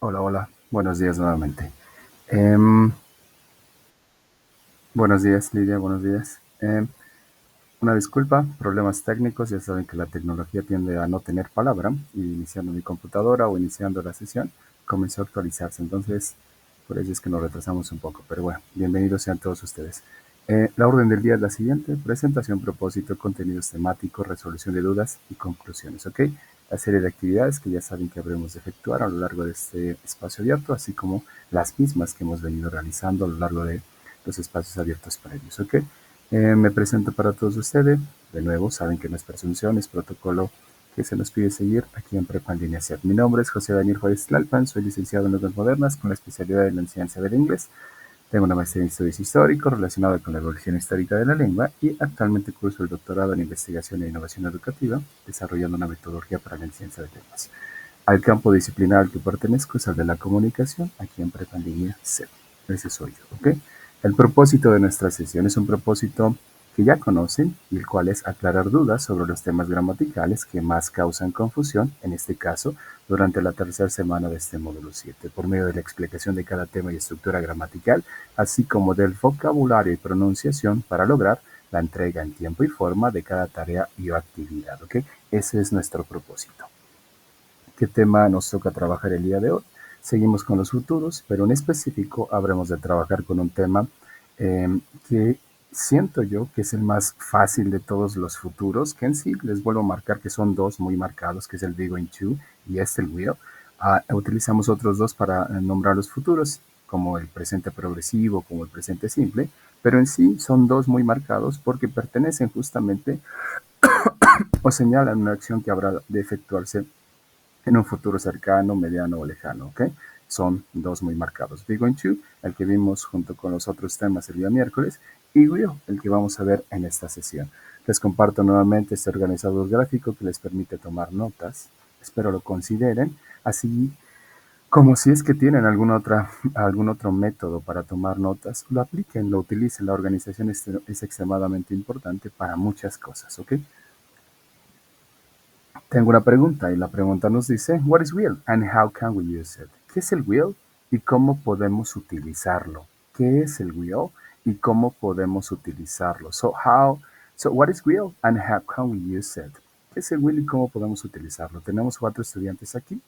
Hola, hola. Buenos días nuevamente. Em, Buenos días, Lidia. Buenos días. Una disculpa, problemas técnicos. Ya saben que la tecnología tiende a no tener palabra. Y iniciando mi computadora o iniciando la sesión, comenzó a actualizarse. Entonces, por eso es que nos retrasamos un poco. Pero bueno, bienvenidos sean todos ustedes. La orden del día es la siguiente: presentación, propósito, contenidos temáticos, resolución de dudas y conclusiones. ¿Ok? La serie de actividades que ya saben que habremos de efectuar a lo largo de este espacio abierto, así como las mismas que hemos venido realizando a lo largo de los espacios abiertos previos. ¿Ok? Me presento para todos ustedes. De nuevo, saben que no es presunción, es protocolo que se nos pide seguir aquí en Prepa en Línea CEP. Mi nombre es José Daniel Juárez Tlalpan, soy licenciado en Lenguas Modernas con la especialidad en la enseñanza del inglés. Tengo una maestría en estudios históricos relacionada con la evolución histórica de la lengua y actualmente curso el doctorado en investigación e innovación educativa, desarrollando una metodología para la enseñanza de lenguas. Al campo disciplinar al que pertenezco es el de la comunicación, aquí en Prepa en Línea CEP. Ese soy yo, ¿ok? El propósito de nuestra sesión es un propósito que ya conocen y el cual es aclarar dudas sobre los temas gramaticales que más causan confusión, en este caso, durante la tercera semana de este módulo 7, por medio de la explicación de cada tema y estructura gramatical, así como del vocabulario y pronunciación para lograr la entrega en tiempo y forma de cada tarea y actividad, ¿ok? Ese es nuestro propósito. ¿Qué tema nos toca trabajar el día de hoy? Seguimos con los futuros, pero en específico habremos de trabajar con un tema que siento yo que es el más fácil de todos los futuros, que en sí les vuelvo a marcar que son dos muy marcados, que es el be going to y el will. Utilizamos otros dos para nombrar los futuros, como el presente progresivo, como el presente simple, pero en sí son dos muy marcados porque pertenecen justamente o señalan una acción que habrá de efectuarse en un futuro cercano, mediano o lejano, ¿ok? Son dos muy marcados. Be going to, el que vimos junto con los otros temas el día miércoles, y will, el que vamos a ver en esta sesión. Les comparto nuevamente este organizador gráfico que les permite tomar notas. Espero lo consideren, así como si es que tienen algún otro método para tomar notas, lo apliquen, lo utilicen. La organización es extremadamente importante para muchas cosas, ¿ok? Tengo una pregunta y la pregunta nos dice, what is will and how can we use it? ¿Qué es el will y cómo podemos utilizarlo? ¿Qué es el will y cómo podemos utilizarlo? So what is will and how can we use it? ¿Qué es el will y cómo podemos utilizarlo? Tenemos cuatro estudiantes aquí.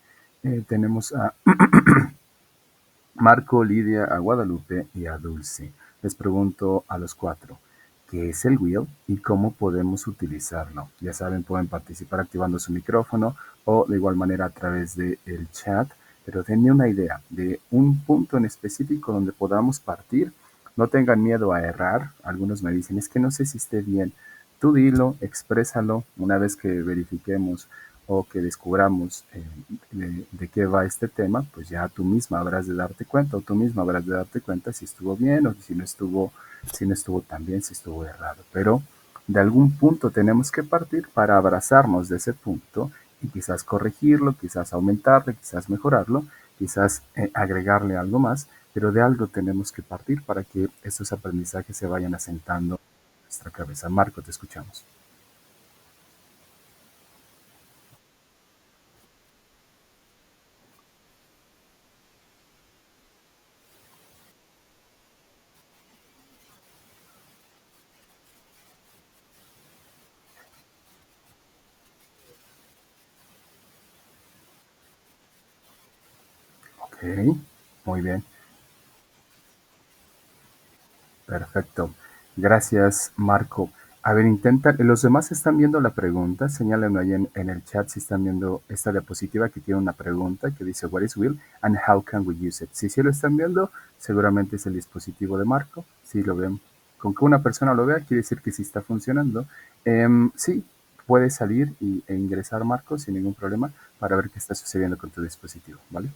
Tenemos a Marco, Lidia, a Guadalupe y a Dulce. Les pregunto a los cuatro, ¿qué es el wheel y cómo podemos utilizarlo? Ya saben, pueden participar activando su micrófono o de igual manera a través del chat, pero denme una idea de un punto en específico donde podamos partir. No tengan miedo a errar. Algunos me dicen, es que no sé si esté bien. Tú dilo, exprésalo. Una vez que verifiquemos o que descubramos de qué va este tema, pues ya tú misma habrás de darte cuenta o tú misma habrás de darte cuenta si estuvo bien o si no estuvo tan bien, si estuvo errado. Pero de algún punto tenemos que partir para abrazarnos de ese punto y quizás corregirlo, quizás aumentarlo, quizás mejorarlo, quizás agregarle algo más, pero de algo tenemos que partir para que estos aprendizajes se vayan asentando en nuestra cabeza. Marco, te escuchamos. Ok, muy bien. Perfecto. Gracias, Marco. A ver, intenta, los demás están viendo la pregunta, señálenme ahí en el chat si están viendo esta diapositiva que tiene una pregunta que dice What is will and how can we use it? Si sí lo están viendo, seguramente es el dispositivo de Marco. Si lo ven, con que una persona lo vea, quiere decir que sí está funcionando. Sí, puedes salir e ingresar, Marco, sin ningún problema, para ver qué está sucediendo con tu dispositivo, ¿vale?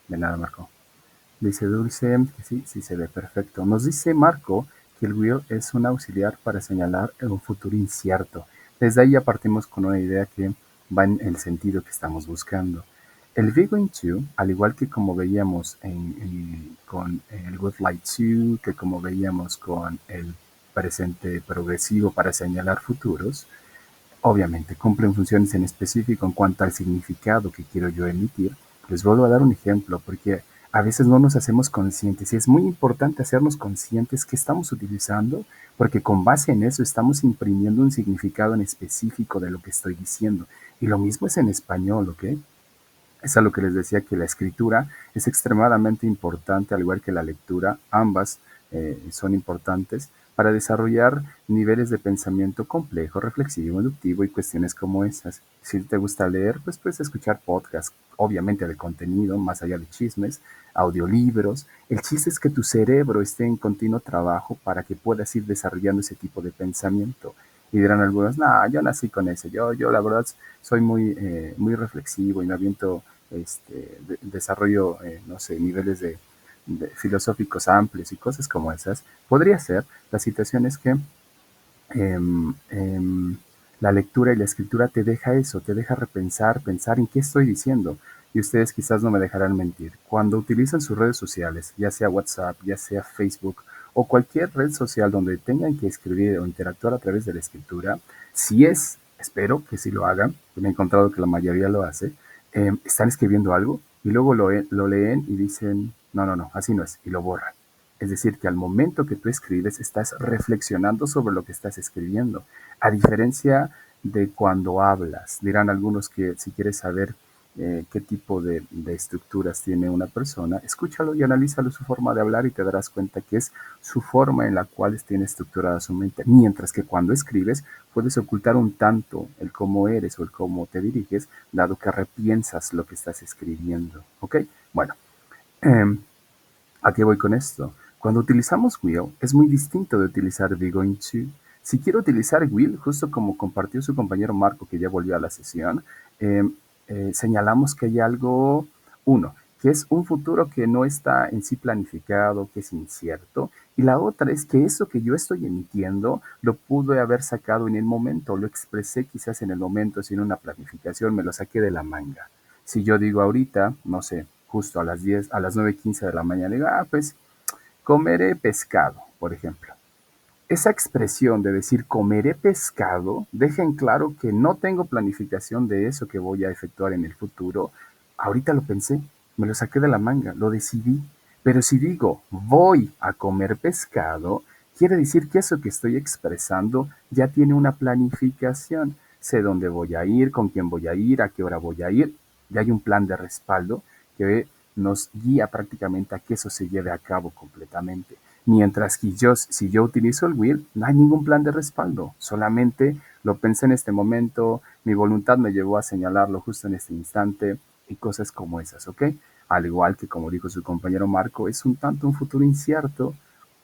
De nada, Marco. Dice Dulce que sí, sí se ve perfecto. Nos dice Marco que el will es un auxiliar para señalar un futuro incierto. Desde ahí ya partimos con una idea que va en el sentido que estamos buscando. El be going to, al igual que como veíamos con el would like to, que como veíamos con el presente progresivo para señalar futuros, obviamente cumplen funciones en específico en cuanto al significado que quiero yo emitir. Les vuelvo a dar un ejemplo porque a veces no nos hacemos conscientes y es muy importante hacernos conscientes que estamos utilizando porque con base en eso estamos imprimiendo un significado en específico de lo que estoy diciendo. Y lo mismo es en español, ¿ok? Es a lo que les decía que la escritura es extremadamente importante, al igual que la lectura, ambas son importantes para desarrollar niveles de pensamiento complejo, reflexivo, inductivo y cuestiones como esas. Si te gusta leer, pues puedes escuchar podcasts, obviamente de contenido, más allá de chismes, audiolibros. El chiste es que tu cerebro esté en continuo trabajo para que puedas ir desarrollando ese tipo de pensamiento. Y dirán algunos, no, yo nací con ese, yo la verdad soy muy reflexivo y me aviento, desarrollo, no sé, niveles de filosóficos amplios y cosas como esas. Podría ser. La situación es que em, em, la lectura y la escritura te deja eso, te deja repensar, pensar en qué estoy diciendo. Y ustedes quizás no me dejarán mentir. Cuando utilizan sus redes sociales, ya sea WhatsApp, ya sea Facebook o cualquier red social donde tengan que escribir o interactuar a través de la escritura, si es, espero que sí lo hagan, me he encontrado que la mayoría lo hace, están escribiendo algo y luego lo leen y dicen, no, no, no, así no es, y lo borran. Es decir, que al momento que tú escribes estás reflexionando sobre lo que estás escribiendo, a diferencia de cuando hablas. Dirán algunos que si quieres saber qué tipo de estructuras tiene una persona, escúchalo y analízalo su forma de hablar y te darás cuenta que es su forma en la cual tiene estructurada su mente. Mientras que cuando escribes puedes ocultar un tanto el cómo eres o el cómo te diriges, dado que repiensas lo que estás escribiendo. ¿Ok? Bueno, eh, ¿a qué voy con esto? Cuando utilizamos will, es muy distinto de utilizar be going to. Si quiero utilizar will, justo como compartió su compañero Marco, que ya volvió a la sesión, eh, señalamos que hay algo, uno, que es un futuro que no está en sí planificado, que es incierto, y la otra es que eso que yo estoy emitiendo lo pude haber sacado en el momento, lo expresé quizás en el momento sin una planificación, me lo saqué de la manga. Si yo digo ahorita, no sé, justo a las 10, a las 9:15 de la mañana, digo, pues comeré pescado, por ejemplo. Esa expresión de decir comeré pescado deja en claro que no tengo planificación de eso que voy a efectuar en el futuro. Ahorita lo pensé, me lo saqué de la manga, lo decidí. Pero si digo voy a comer pescado, quiere decir que eso que estoy expresando ya tiene una planificación. Sé dónde voy a ir, con quién voy a ir, a qué hora voy a ir. Ya hay un plan de respaldo que nos guía prácticamente a que eso se lleve a cabo completamente. Mientras que si yo utilizo el will, no hay ningún plan de respaldo, solamente lo pensé en este momento, mi voluntad me llevó a señalarlo justo en este instante y cosas como esas, ¿ok? Al igual que como dijo su compañero Marco, es un tanto un futuro incierto.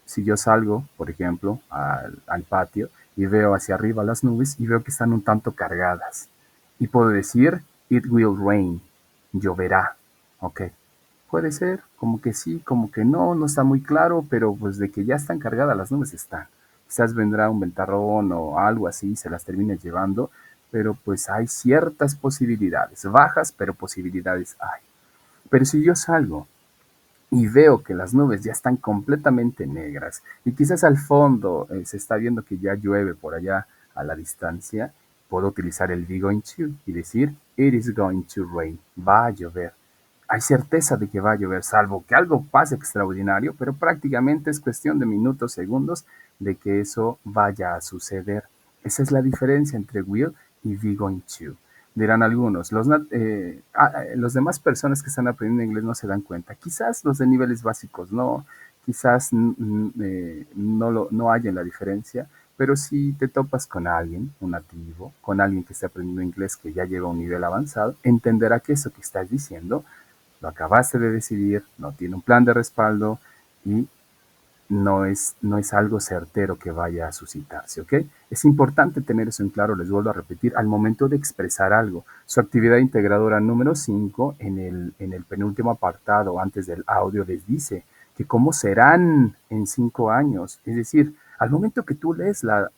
Si yo salgo, por ejemplo, al patio y veo hacia arriba las nubes y veo que están un tanto cargadas y puedo decir, it will rain, lloverá, ¿ok? Puede ser, como que sí, como que no, no está muy claro, pero pues de que ya están cargadas las nubes están. Quizás vendrá un ventarrón o algo así, se las termine llevando, pero pues hay ciertas posibilidades, bajas, pero posibilidades hay. Pero si yo salgo y veo que las nubes ya están completamente negras y quizás al fondo se está viendo que ya llueve por allá a la distancia, puedo utilizar el be going to y decir it is going to rain, va a llover. Hay certeza de que va a llover, salvo que algo pase extraordinario, pero prácticamente es cuestión de minutos, segundos de que eso vaya a suceder. Esa es la diferencia entre will y be going to. Dirán algunos, los demás personas que están aprendiendo inglés no se dan cuenta. Quizás los de niveles básicos no, quizás no hayan la diferencia, pero si te topas con alguien, un nativo, con alguien que esté aprendiendo inglés que ya lleva a un nivel avanzado, entenderá que eso que estás diciendo lo acabaste de decidir, no tiene un plan de respaldo y no es algo certero que vaya a suscitarse, ¿ok? Es importante tener eso en claro, les vuelvo a repetir, al momento de expresar algo. Su actividad integradora número 5 en el penúltimo apartado, antes del audio, les dice que cómo serán en 5 años. Es decir, Al momento que tú lees la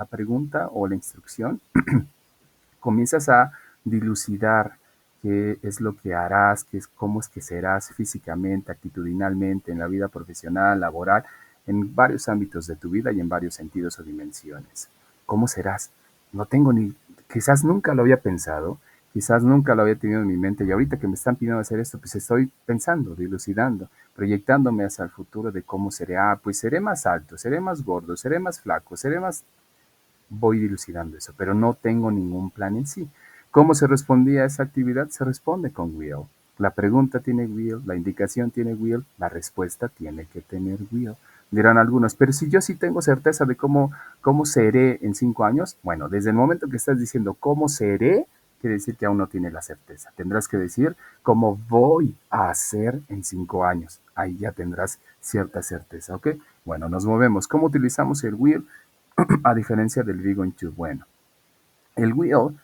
pregunta o la instrucción, comienzas a dilucidar qué es lo que harás, cómo es que serás físicamente, actitudinalmente, en la vida profesional, laboral, en varios ámbitos de tu vida y en varios sentidos o dimensiones. ¿Cómo serás? No tengo ni, quizás nunca lo había pensado, quizás nunca lo había tenido en mi mente y ahorita que me están pidiendo hacer esto, pues estoy pensando, dilucidando, proyectándome hacia el futuro de cómo seré. Ah, pues seré más alto, seré más gordo, seré más flaco, seré más, voy dilucidando eso, pero no tengo ningún plan en sí. ¿Cómo se respondía a esa actividad? Se responde con will. La pregunta tiene will, la indicación tiene will, la respuesta tiene que tener will. Dirán algunos, pero si yo sí tengo certeza de cómo seré en 5 años, bueno, desde el momento que estás diciendo cómo seré, quiere decir que aún no tienes la certeza. Tendrás que decir cómo voy a hacer en 5 años. Ahí ya tendrás cierta certeza, ¿ok? Bueno, nos movemos. ¿Cómo utilizamos el will? A diferencia del be going to, bueno, el will,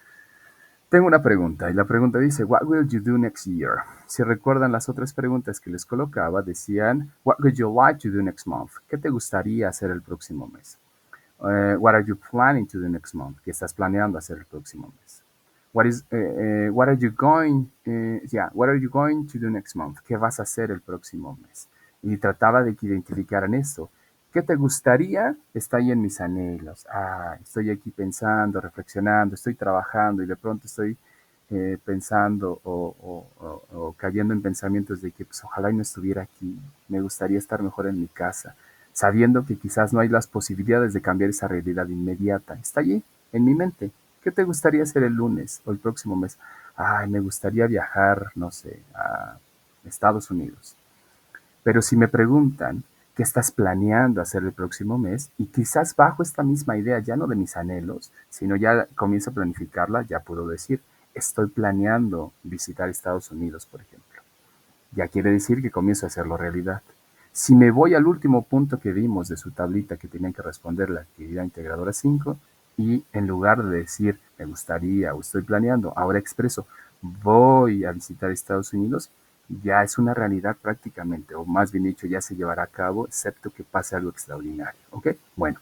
tengo una pregunta y la pregunta dice, what will you do next year? Si recuerdan las otras preguntas que les colocaba, decían, what would you like to do next month? ¿Qué te gustaría hacer el próximo mes? What are you planning to do next month? ¿Qué estás planeando hacer el próximo mes? What are you going, what are you going to do next month? ¿Qué vas a hacer el próximo mes? Y trataba de que identificaran eso. ¿Qué te gustaría? Está ahí en mis anhelos. Ah, estoy aquí pensando, reflexionando, estoy trabajando y de pronto estoy pensando o cayendo en pensamientos de que pues, ojalá y no estuviera aquí. Me gustaría estar mejor en mi casa, sabiendo que quizás no hay las posibilidades de cambiar esa realidad inmediata. Está allí, en mi mente. ¿Qué te gustaría hacer el lunes o el próximo mes? Ay, me gustaría viajar, no sé, a Estados Unidos. Pero si me preguntan qué estás planeando hacer el próximo mes, y quizás bajo esta misma idea, ya no de mis anhelos, sino ya comienzo a planificarla, ya puedo decir, estoy planeando visitar Estados Unidos, por ejemplo. Ya quiere decir que comienzo a hacerlo realidad. Si me voy al último punto que vimos de su tablita que tenían que responder la actividad integradora 5 y en lugar de decir me gustaría o estoy planeando, ahora expreso voy a visitar Estados Unidos, ya es una realidad prácticamente, o más bien dicho, ya se llevará a cabo, excepto que pase algo extraordinario. ¿Ok? Bueno,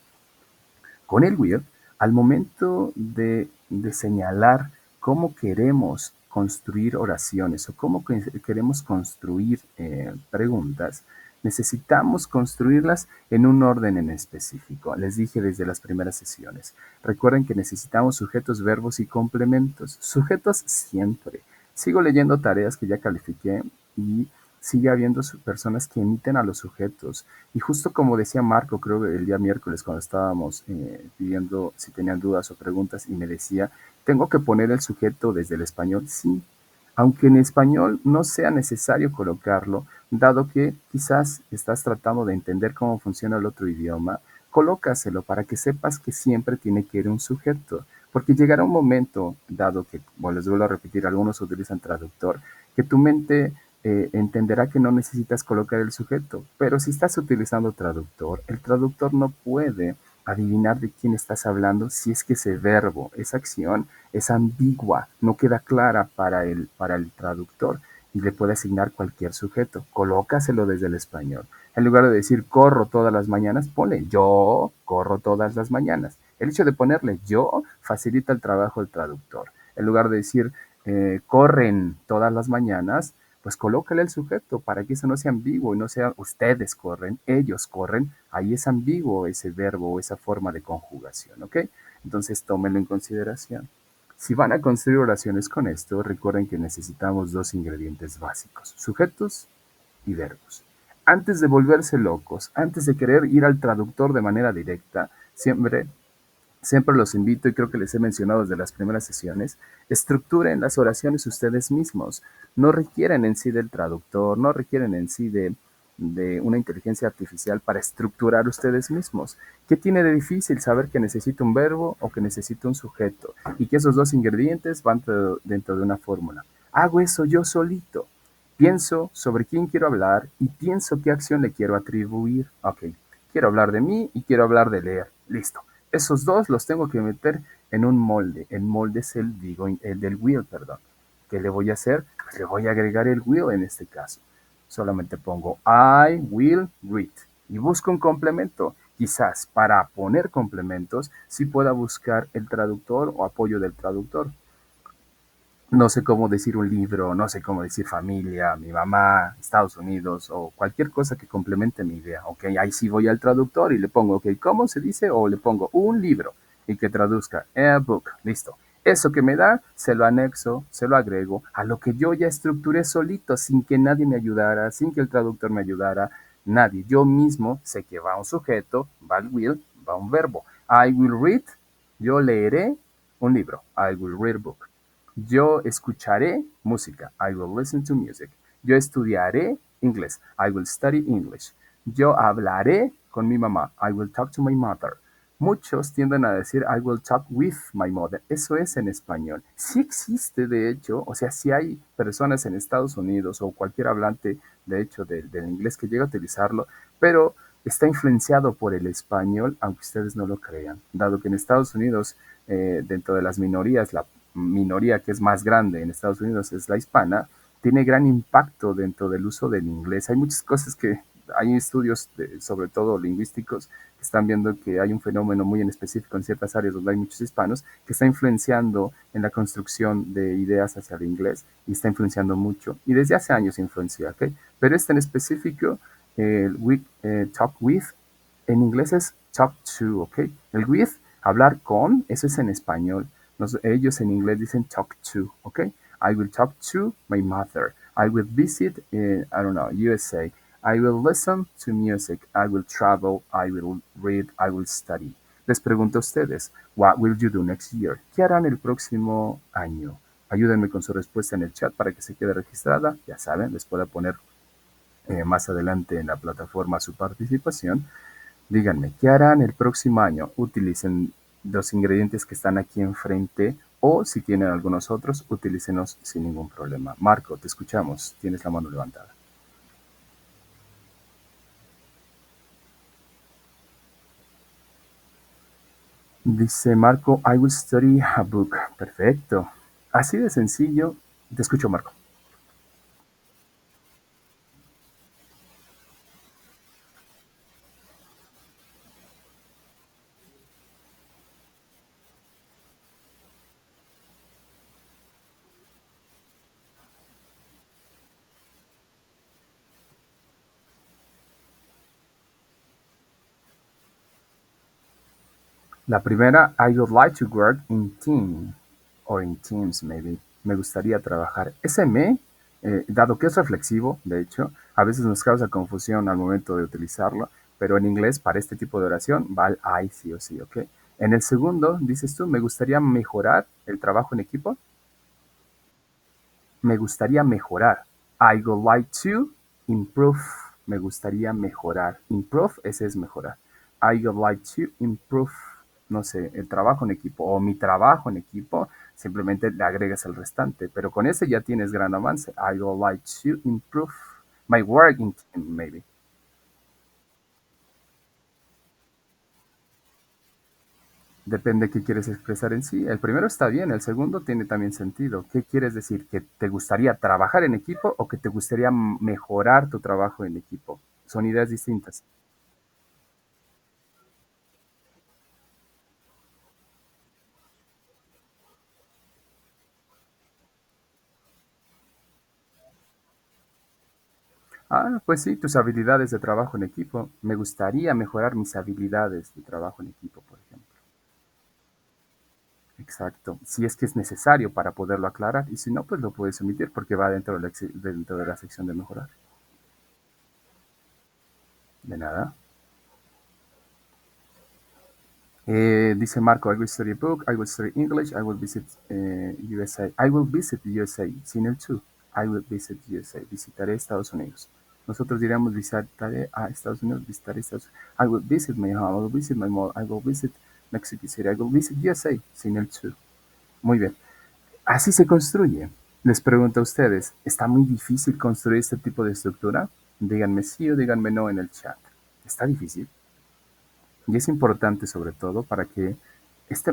con el will, al momento de señalar cómo queremos construir oraciones o cómo queremos construir preguntas, necesitamos construirlas en un orden en específico. Les dije desde las primeras sesiones. Recuerden que necesitamos sujetos, verbos y complementos. Sujetos siempre. Sigo leyendo tareas que ya califiqué y sigue habiendo personas que emiten a los sujetos. Y justo como decía Marco, creo que el día miércoles cuando estábamos pidiendo si tenían dudas o preguntas y me decía, ¿tengo que poner el sujeto desde el español? Sí, aunque en español no sea necesario colocarlo, dado que quizás estás tratando de entender cómo funciona el otro idioma, colócaselo para que sepas que siempre tiene que ir un sujeto. Porque llegará un momento, dado que, bueno, les vuelvo a repetir, algunos utilizan traductor, que tu mente entenderá que no necesitas colocar el sujeto. Pero si estás utilizando traductor, el traductor no puede adivinar de quién estás hablando si es que ese verbo, esa acción, es ambigua, no queda clara para el traductor y le puede asignar cualquier sujeto. Colócaselo desde el español. En lugar de decir corro todas las mañanas, ponle yo corro todas las mañanas. El hecho de ponerle yo facilita el trabajo del traductor. En lugar de decir corren todas las mañanas, pues colócale el sujeto para que eso no sea ambiguo y no sea ustedes corren, ellos corren. Ahí es ambiguo ese verbo o esa forma de conjugación, ¿ok? Entonces tómenlo en consideración. Si van a construir oraciones con esto, recuerden que necesitamos dos ingredientes básicos, sujetos y verbos. Antes de volverse locos, antes de querer ir al traductor de manera directa, siempre los invito, y creo que les he mencionado desde las primeras sesiones, estructuren las oraciones ustedes mismos. No requieren en sí del traductor, no requieren en sí de una inteligencia artificial para estructurar ustedes mismos. ¿Qué tiene de difícil saber que necesito un verbo o que necesito un sujeto? Y que esos dos ingredientes van dentro de una fórmula. Hago eso yo solito. Pienso sobre quién quiero hablar y pienso qué acción le quiero atribuir. Ok, quiero hablar de mí y quiero hablar de leer. Listo. Esos dos los tengo que meter en un molde. El molde es el del will, perdón. ¿Qué le voy a hacer? Pues le voy a agregar el will en este caso. Solamente pongo I will read y busco un complemento. quizás para poner complementos sí pueda buscar el traductor o apoyo del traductor. No sé cómo decir un libro, no sé cómo decir familia, mi mamá, Estados Unidos o cualquier cosa que complemente mi idea. Ok, ahí sí voy al traductor y le pongo, ok, ¿cómo se dice? O le pongo un libro y que traduzca a book, listo. Eso que me da, se lo anexo, se lo agrego a lo que yo ya estructuré solito, sin que nadie me ayudara, sin que el traductor me ayudara, nadie. Yo mismo sé que va un sujeto, va el will, va un verbo. I will read, yo leeré un libro. I will read a book. Yo escucharé música. I will listen to music. Yo estudiaré inglés. I will study English. Yo hablaré con mi mamá. I will talk to my mother. Muchos tienden a decir I will talk with my mother. Eso es en español. Sí existe, de hecho, o sea, sí hay personas en Estados Unidos o cualquier hablante, de hecho, del inglés que llega a utilizarlo, pero está influenciado por el español, aunque ustedes no lo crean, dado que en Estados Unidos, dentro de las minorías, la minoría que es más grande en Estados Unidos es la hispana, tiene gran impacto dentro del uso del inglés. Hay muchas cosas que hay estudios, sobre todo lingüísticos, que están viendo que hay un fenómeno muy en específico en ciertas áreas donde hay muchos hispanos que está influenciando en la construcción de ideas hacia el inglés y está influenciando mucho. Y desde hace años influencia, ¿ok? Pero este en específico, talk with, en inglés es talk to, ¿ok? El with, hablar con, eso es en español. Ellos en inglés dicen talk to, ¿ok? I will talk to my mother. I will visit, I don't know, USA. I will listen to music. I will travel. I will read. I will study. Les pregunto a ustedes, what will you do next year? ¿Qué harán el próximo año? Ayúdenme con su respuesta en el chat para que se quede registrada. Ya saben, les puedo poner más adelante en la plataforma su participación. Díganme, ¿qué harán el próximo año? Utilicen los ingredientes que están aquí enfrente o si tienen algunos otros, utilícenos sin ningún problema. Marco, te escuchamos. Tienes la mano levantada. Dice Marco, I will study a book. Perfecto. Así de sencillo. Te escucho, Marco. La primera, I would like to work in team or in teams, maybe. Me gustaría trabajar. Ese me, dado que es reflexivo, de hecho, a veces nos causa confusión al momento de utilizarlo, pero en inglés para este tipo de oración va el I sí o sí, ¿ok? En el segundo, dices tú, me gustaría mejorar el trabajo en equipo. Me gustaría mejorar. I would like to improve. Me gustaría mejorar. Improve, ese es mejorar. I would like to improve, no sé, el trabajo en equipo o mi trabajo en equipo. Simplemente le agregas el restante, pero con ese ya tienes gran avance. I would like to improve my work in team, maybe. Depende de qué quieres expresar en sí. El primero está bien, el segundo tiene también sentido. ¿Qué quieres decir? ¿Que te gustaría trabajar en equipo o que te gustaría mejorar tu trabajo en equipo? Son ideas distintas. Ah, pues sí, tus habilidades de trabajo en equipo. Me gustaría mejorar mis habilidades de trabajo en equipo, por ejemplo. Exacto. Si es que es necesario para poderlo aclarar y si no, pues lo puedes omitir porque va dentro de la sección de mejorar. De nada. Dice Marco, I will study a book, I will study English, I will visit USA. I will visit USA, sin el to. I will visit USA. Visitaré Estados Unidos. Nosotros diríamos visitaré a Estados Unidos, visitaré Estados Unidos. I will visit my home, I will visit my mall, I will visit Mexico City, I will visit USA, sin el to. Muy bien. Así se construye. Les pregunto a ustedes, ¿está muy difícil construir este tipo de estructura? Díganme sí o díganme no en el chat. ¿Está difícil? Y es importante sobre todo para que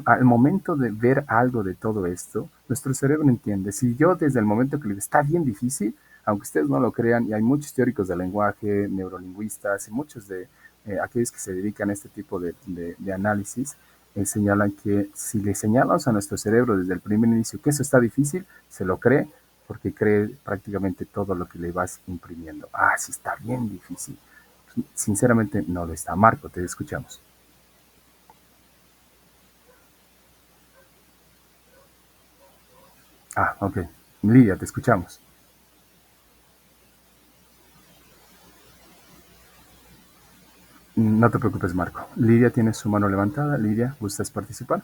al momento de ver algo de todo esto, nuestro cerebro entiende. Si yo desde el momento que le digo, está bien difícil, aunque ustedes no lo crean, y hay muchos teóricos del lenguaje, neurolingüistas y muchos aquellos que se dedican a este tipo de análisis señalan que si le señalamos a nuestro cerebro desde el primer inicio que eso está difícil, se lo cree porque cree prácticamente todo lo que le vas imprimiendo. Ah, sí está bien difícil. Sinceramente no lo está. Marco, te escuchamos. Ah, ok. Lidia, te escuchamos. No te preocupes, Marco. Lidia tiene su mano levantada. Lidia, ¿gustas participar?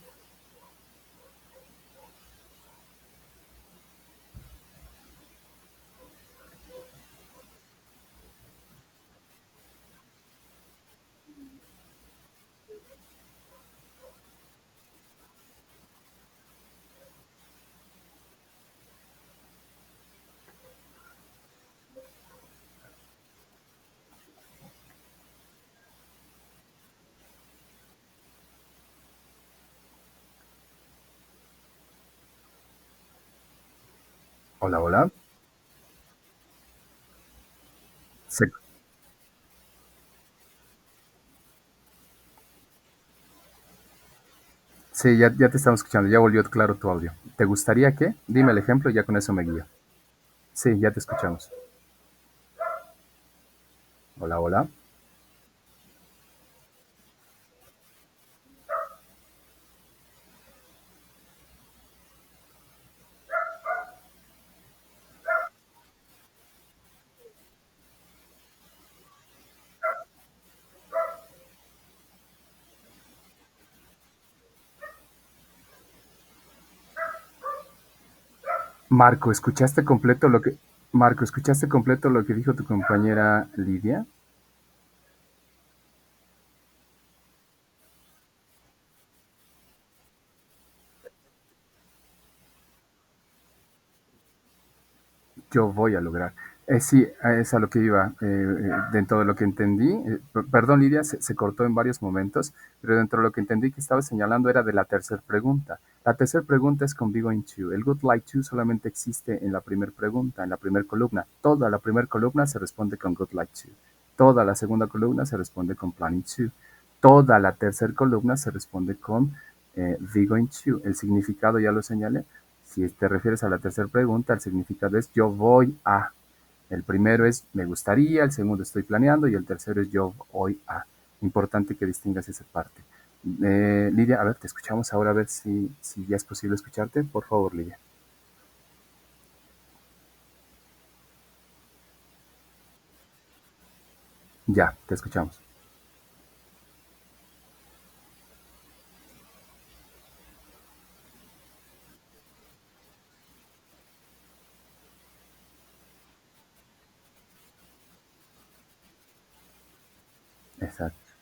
Hola, hola. Se- sí, ya te estamos escuchando. Ya volvió claro tu audio. ¿Te gustaría que? Dime el ejemplo y ya con eso me guío. Sí, ya te escuchamos. Hola, hola. Marco, ¿escuchaste completo lo que Marco, ¿escuchaste completo lo que dijo tu compañera Lidia? Yo voy a lograr. Sí, es a lo que iba. Dentro de lo que entendí, perdón, Lidia, se cortó en varios momentos, pero dentro de lo que entendí que estaba señalando era de la tercera pregunta. La tercera pregunta es con Be Going To. El Good Like To solamente existe en la primera pregunta, en la primera columna. Toda la primera columna se responde con Good Like To. Toda la segunda columna se responde con Planning To. Toda la tercera columna se responde con Be Going To. El significado ya lo señalé. Si te refieres a la tercera pregunta, el significado es yo voy a. El primero es me gustaría, el segundo estoy planeando y el tercero es yo voy a. Importante que distingas esa parte. Lidia, a ver, te escuchamos ahora a ver si ya es posible escucharte. Por favor, Lidia. Ya, te escuchamos. Exacto.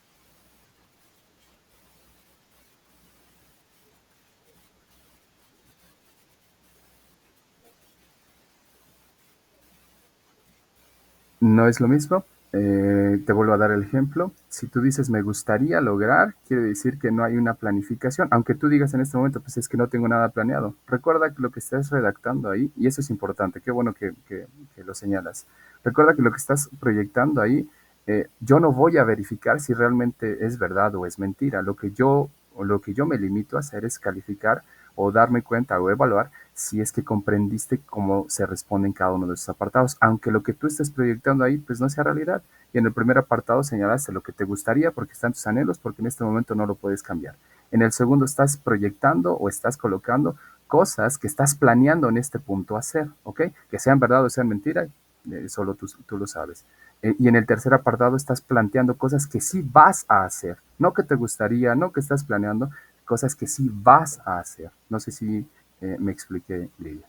No es lo mismo. Te vuelvo a dar el ejemplo. Si tú dices me gustaría lograr, quiere decir que no hay una planificación. Aunque tú digas en este momento, pues es que no tengo nada planeado. Recuerda que lo que estás redactando ahí, y eso es importante, qué bueno que lo señalas. Recuerda que lo que estás proyectando ahí, yo no voy a verificar si realmente es verdad o es mentira. Lo que yo me limito a hacer es calificar o darme cuenta o evaluar si es que comprendiste cómo se responde en cada uno de esos apartados, aunque lo que tú estés proyectando ahí pues no sea realidad. Y en el primer apartado señalaste lo que te gustaría porque están tus anhelos, porque en este momento no lo puedes cambiar. En el segundo estás proyectando o estás colocando cosas que estás planeando en este punto hacer, ¿ok? Que sean verdad o sean mentira, solo tú lo sabes. Y en el tercer apartado estás planteando cosas que sí vas a hacer, no que te gustaría, no que estás planeando, cosas que sí vas a hacer. No sé si me expliqué, Lidia.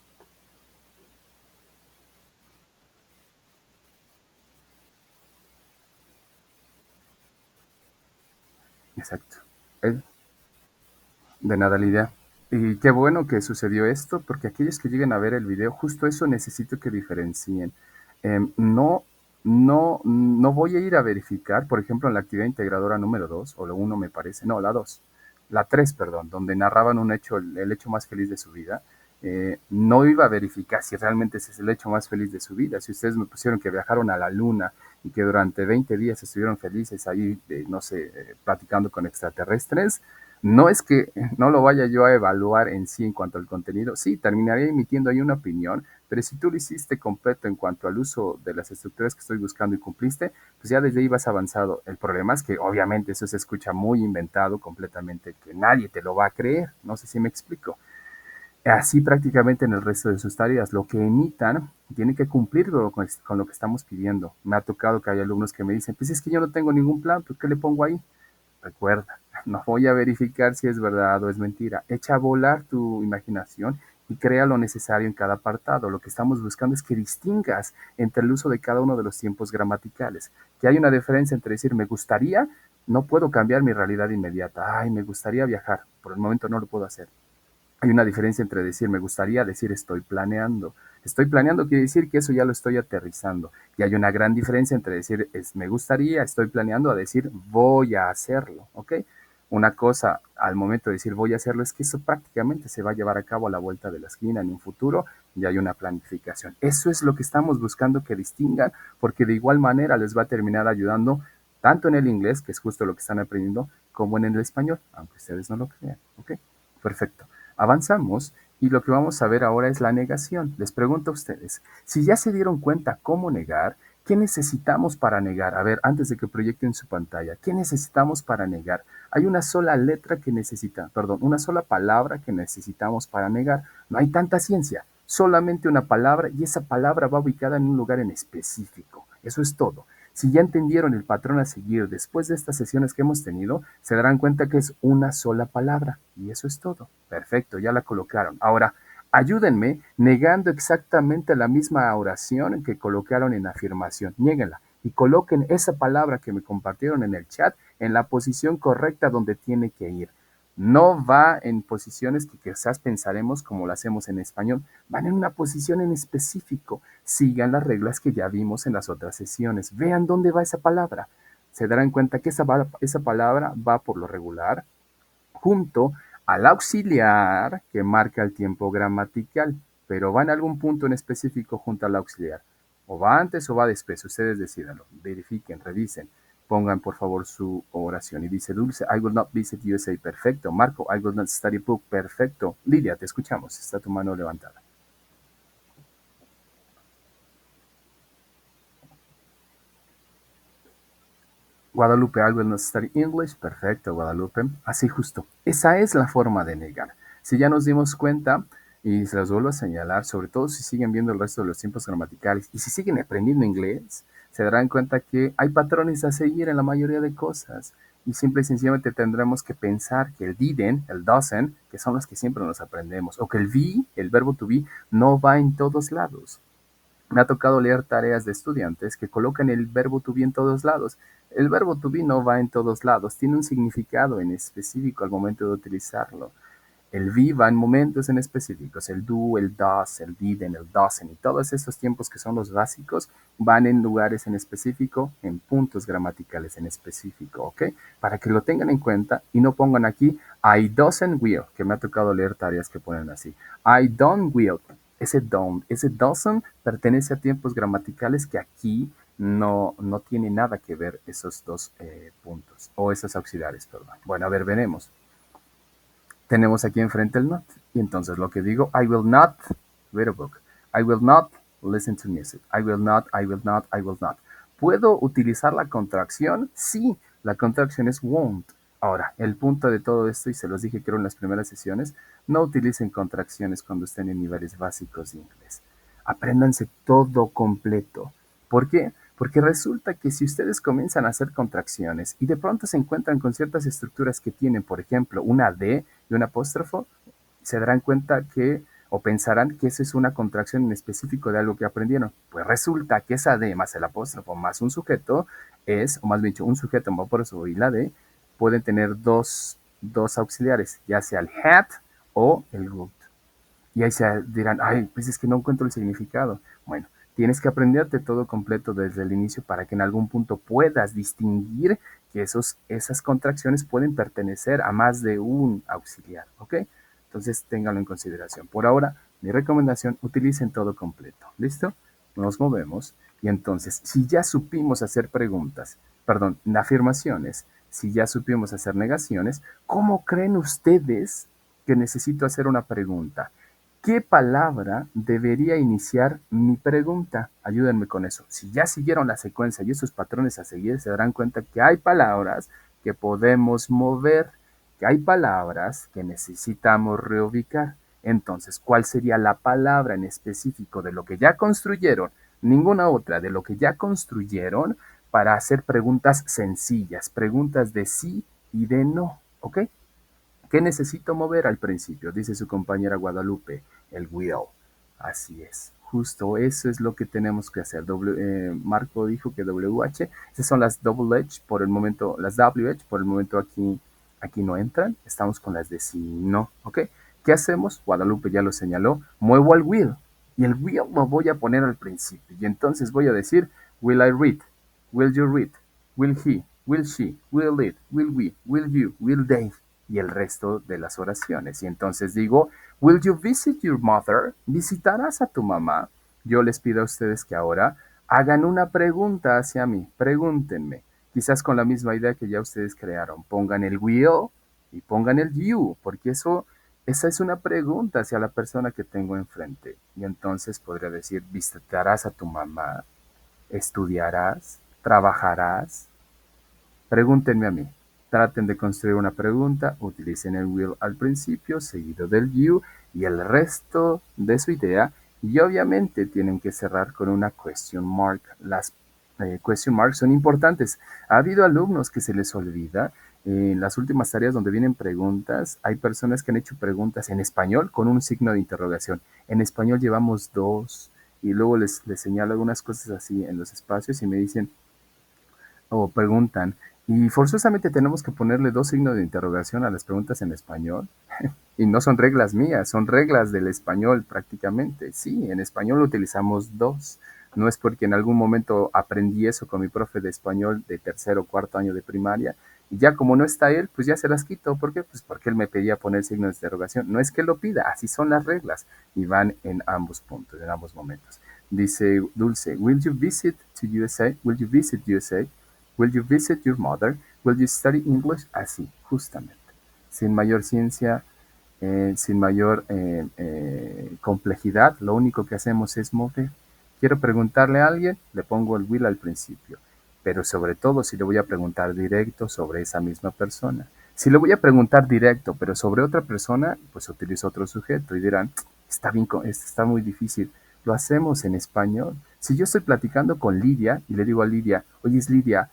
Exacto. Eh, de nada, Lidia. Y qué bueno que sucedió esto, porque aquellos que lleguen a ver el video, justo eso necesito que diferencien. No, no voy a ir a verificar, por ejemplo, en la actividad integradora número 2 o la uno me parece, no, la 2 la 3 perdón, donde narraban un hecho, el hecho más feliz de su vida. no iba a verificar si realmente ese es el hecho más feliz de su vida. Si ustedes me pusieron que viajaron a la luna y que durante 20 días estuvieron felices ahí, no sé, platicando con extraterrestres, no es que no lo vaya yo a evaluar en sí en cuanto al contenido. Sí, terminaría emitiendo ahí una opinión, pero si tú lo hiciste completo en cuanto al uso de las estructuras que estoy buscando y cumpliste, pues ya desde ahí vas avanzado. El problema es que obviamente eso se escucha muy inventado completamente, que nadie te lo va a creer. No sé si me explico. Así prácticamente en el resto de sus tareas, lo que emitan tiene que cumplir con lo que estamos pidiendo. Me ha tocado que hay alumnos que me dicen, pues es que yo no tengo ningún plan, pues ¿qué le pongo ahí? Recuerda, no voy a verificar si es verdad o es mentira. Echa a volar tu imaginación y crea lo necesario en cada apartado. Lo que estamos buscando es que distingas entre el uso de cada uno de los tiempos gramaticales. Que hay una diferencia entre decir me gustaría, no puedo cambiar mi realidad inmediata. Ay, me gustaría viajar, por el momento no lo puedo hacer. Hay una diferencia entre decir me gustaría, decir estoy planeando. Estoy planeando quiere decir que eso ya lo estoy aterrizando. Y hay una gran diferencia entre decir me gustaría, estoy planeando, a decir voy a hacerlo. ¿Ok? Una cosa al momento de decir voy a hacerlo es que eso prácticamente se va a llevar a cabo a la vuelta de la esquina en un futuro y hay una planificación. Eso es lo que estamos buscando que distingan porque de igual manera les va a terminar ayudando tanto en el inglés, que es justo lo que están aprendiendo, como en el español, aunque ustedes no lo crean. ¿Ok? Perfecto. Avanzamos y lo que vamos a ver ahora es la negación. Les pregunto a ustedes, si ya se dieron cuenta cómo negar, ¿qué necesitamos para negar? A ver, antes de que proyecten su pantalla, ¿qué necesitamos para negar? Hay una sola letra que necesita, perdón, una sola palabra que necesitamos para negar. No hay tanta ciencia, solamente una palabra y esa palabra va ubicada en un lugar en específico. Eso es todo. Si ya entendieron el patrón a seguir después de estas sesiones que hemos tenido, se darán cuenta que es una sola palabra. Y eso es todo. Perfecto, ya la colocaron. Ahora, ayúdenme negando exactamente la misma oración que colocaron en afirmación. Niéguenla y coloquen esa palabra que me compartieron en el chat en la posición correcta donde tiene que ir. No va en posiciones que quizás pensaremos como lo hacemos en español, van en una posición en específico. Sigan las reglas que ya vimos en las otras sesiones. Vean dónde va esa palabra. Se darán cuenta que esa palabra va por lo regular junto al auxiliar que marca el tiempo gramatical, pero va en algún punto en específico junto al auxiliar. O va antes o va después, ustedes decídanlo, verifiquen, revisen, pongan por favor su oración. Y dice Dulce, I will not visit USA, perfecto. Marco, I will not study book, perfecto. Lilia, te escuchamos, está tu mano levantada. Guadalupe, I will not study English. Perfecto, Guadalupe. Así justo. Esa es la forma de negar. Si ya nos dimos cuenta, y se los vuelvo a señalar, sobre todo si siguen viendo el resto de los tiempos gramaticales y si siguen aprendiendo inglés, se darán cuenta que hay patrones a seguir en la mayoría de cosas. Y simple y sencillamente tendremos que pensar que el didn't, el doesn't, que son los que siempre nos aprendemos, o que el be, el verbo to be, no va en todos lados. Me ha tocado leer tareas de estudiantes que colocan el verbo to be en todos lados. El verbo to be no va en todos lados, tiene un significado en específico al momento de utilizarlo. El be va en momentos en específicos, el do, el does, el didn't, el doesn't y todos esos tiempos que son los básicos van en lugares en específico, en puntos gramaticales en específico, ¿ok? Para que lo tengan en cuenta y no pongan aquí I doesn't will, que me ha tocado leer tareas que ponen así. I don't will. Ese doesn't pertenece a tiempos gramaticales que aquí no tiene nada que ver esos dos puntos, o esos auxiliares, perdón. Bueno, a ver, veremos. Tenemos aquí enfrente el not. Y entonces lo que digo, I will not read a book. I will not listen to music. I will not, I will not, I will not. ¿Puedo utilizar la contracción? Sí, la contracción es won't. Ahora, el punto de todo esto, y se los dije creo en las primeras sesiones, no utilicen contracciones cuando estén en niveles básicos de inglés. Apréndanse todo completo. ¿Por qué? Porque resulta que si ustedes comienzan a hacer contracciones y de pronto se encuentran con ciertas estructuras que tienen, por ejemplo, una D y un apóstrofo, se darán cuenta que o pensarán que esa es una contracción en específico de algo que aprendieron. Pues resulta que esa D más el apóstrofo más un sujeto es, o más bien dicho, un sujeto, un apóstrofo y la D, pueden tener dos auxiliares, ya sea el had o el would. Y ahí se dirán, ay, pues es que no encuentro el significado. Bueno, tienes que aprenderte todo completo desde el inicio para que en algún punto puedas distinguir que esas contracciones pueden pertenecer a más de un auxiliar, ¿ok? Entonces ténganlo en consideración. Por ahora, Mi recomendación, utilicen todo completo. ¿Listo? Nos movemos. Y entonces, si ya supimos hacer preguntas, perdón, afirmaciones, si ya supimos hacer negaciones, ¿cómo creen ustedes que necesito hacer una pregunta? ¿Qué palabra debería iniciar mi pregunta? Ayúdenme con eso. Si ya siguieron la secuencia y esos patrones a seguir, se darán cuenta que hay palabras que podemos mover, que hay palabras que necesitamos reubicar. Entonces, ¿cuál sería la palabra en específico de lo que ya construyeron? Ninguna otra, de lo que ya construyeron para hacer preguntas sencillas, preguntas de sí y de no, ¿ok? ¿Qué necesito mover al principio? Dice su compañera Guadalupe, el will. Así es. Justo eso es lo que tenemos que hacer. Marco dijo que WH, esas son las double H por el momento, las WH por el momento aquí no entran. Estamos con las de sí y no. ¿Ok? ¿Qué hacemos? Guadalupe ya lo señaló. Muevo al will. Y el will lo voy a poner al principio. Y entonces voy a decir, will I read? Will you read? Will he? Will she? Will it? Will we? Will you? Will they? Y el resto de las oraciones. Y entonces digo, will you visit your mother? ¿Visitarás a tu mamá? Yo les pido a ustedes que ahora hagan una pregunta hacia mí. Pregúntenme. Quizás con la misma idea que ya ustedes crearon. Pongan el will y pongan el you, porque esa es una pregunta hacia la persona que tengo enfrente. Y entonces podría decir, visitarás a tu mamá, estudiarás, trabajarás. Pregúntenme a mí. Traten de construir una pregunta, utilicen el will al principio, seguido del you y el resto de su idea. Y obviamente tienen que cerrar con una question mark. Las question marks son importantes. Ha habido alumnos que se les olvida. En las últimas tareas donde vienen preguntas, hay personas que han hecho preguntas en español con un signo de interrogación. En español llevamos dos y luego les señalo algunas cosas así en los espacios y me dicen, o preguntan, y forzosamente tenemos que ponerle dos signos de interrogación a las preguntas en español. Y no son reglas mías, son reglas del español prácticamente. Sí, en español utilizamos dos. No es porque en algún momento aprendí eso con mi profe de español de tercero o cuarto año de primaria. Y ya como no está él, pues ya se las quito. ¿Por qué? Pues porque él me pedía poner signos de interrogación. No es que lo pida, así son las reglas. Y van en ambos puntos, en ambos momentos. Dice Dulce, will you visit to USA? Will you visit USA? Will you visit your mother? Will you study English? Así, justamente. Sin mayor ciencia, sin mayor complejidad, lo único que hacemos es mover. Quiero preguntarle a alguien, le pongo el will al principio, pero sobre todo si le voy a preguntar directo sobre esa misma persona. Si le voy a preguntar directo, pero sobre otra persona, pues utilizo otro sujeto y dirán, está bien, está muy difícil. Lo hacemos en español. Si yo estoy platicando con Lidia y le digo a Lidia, oye, es Lidia,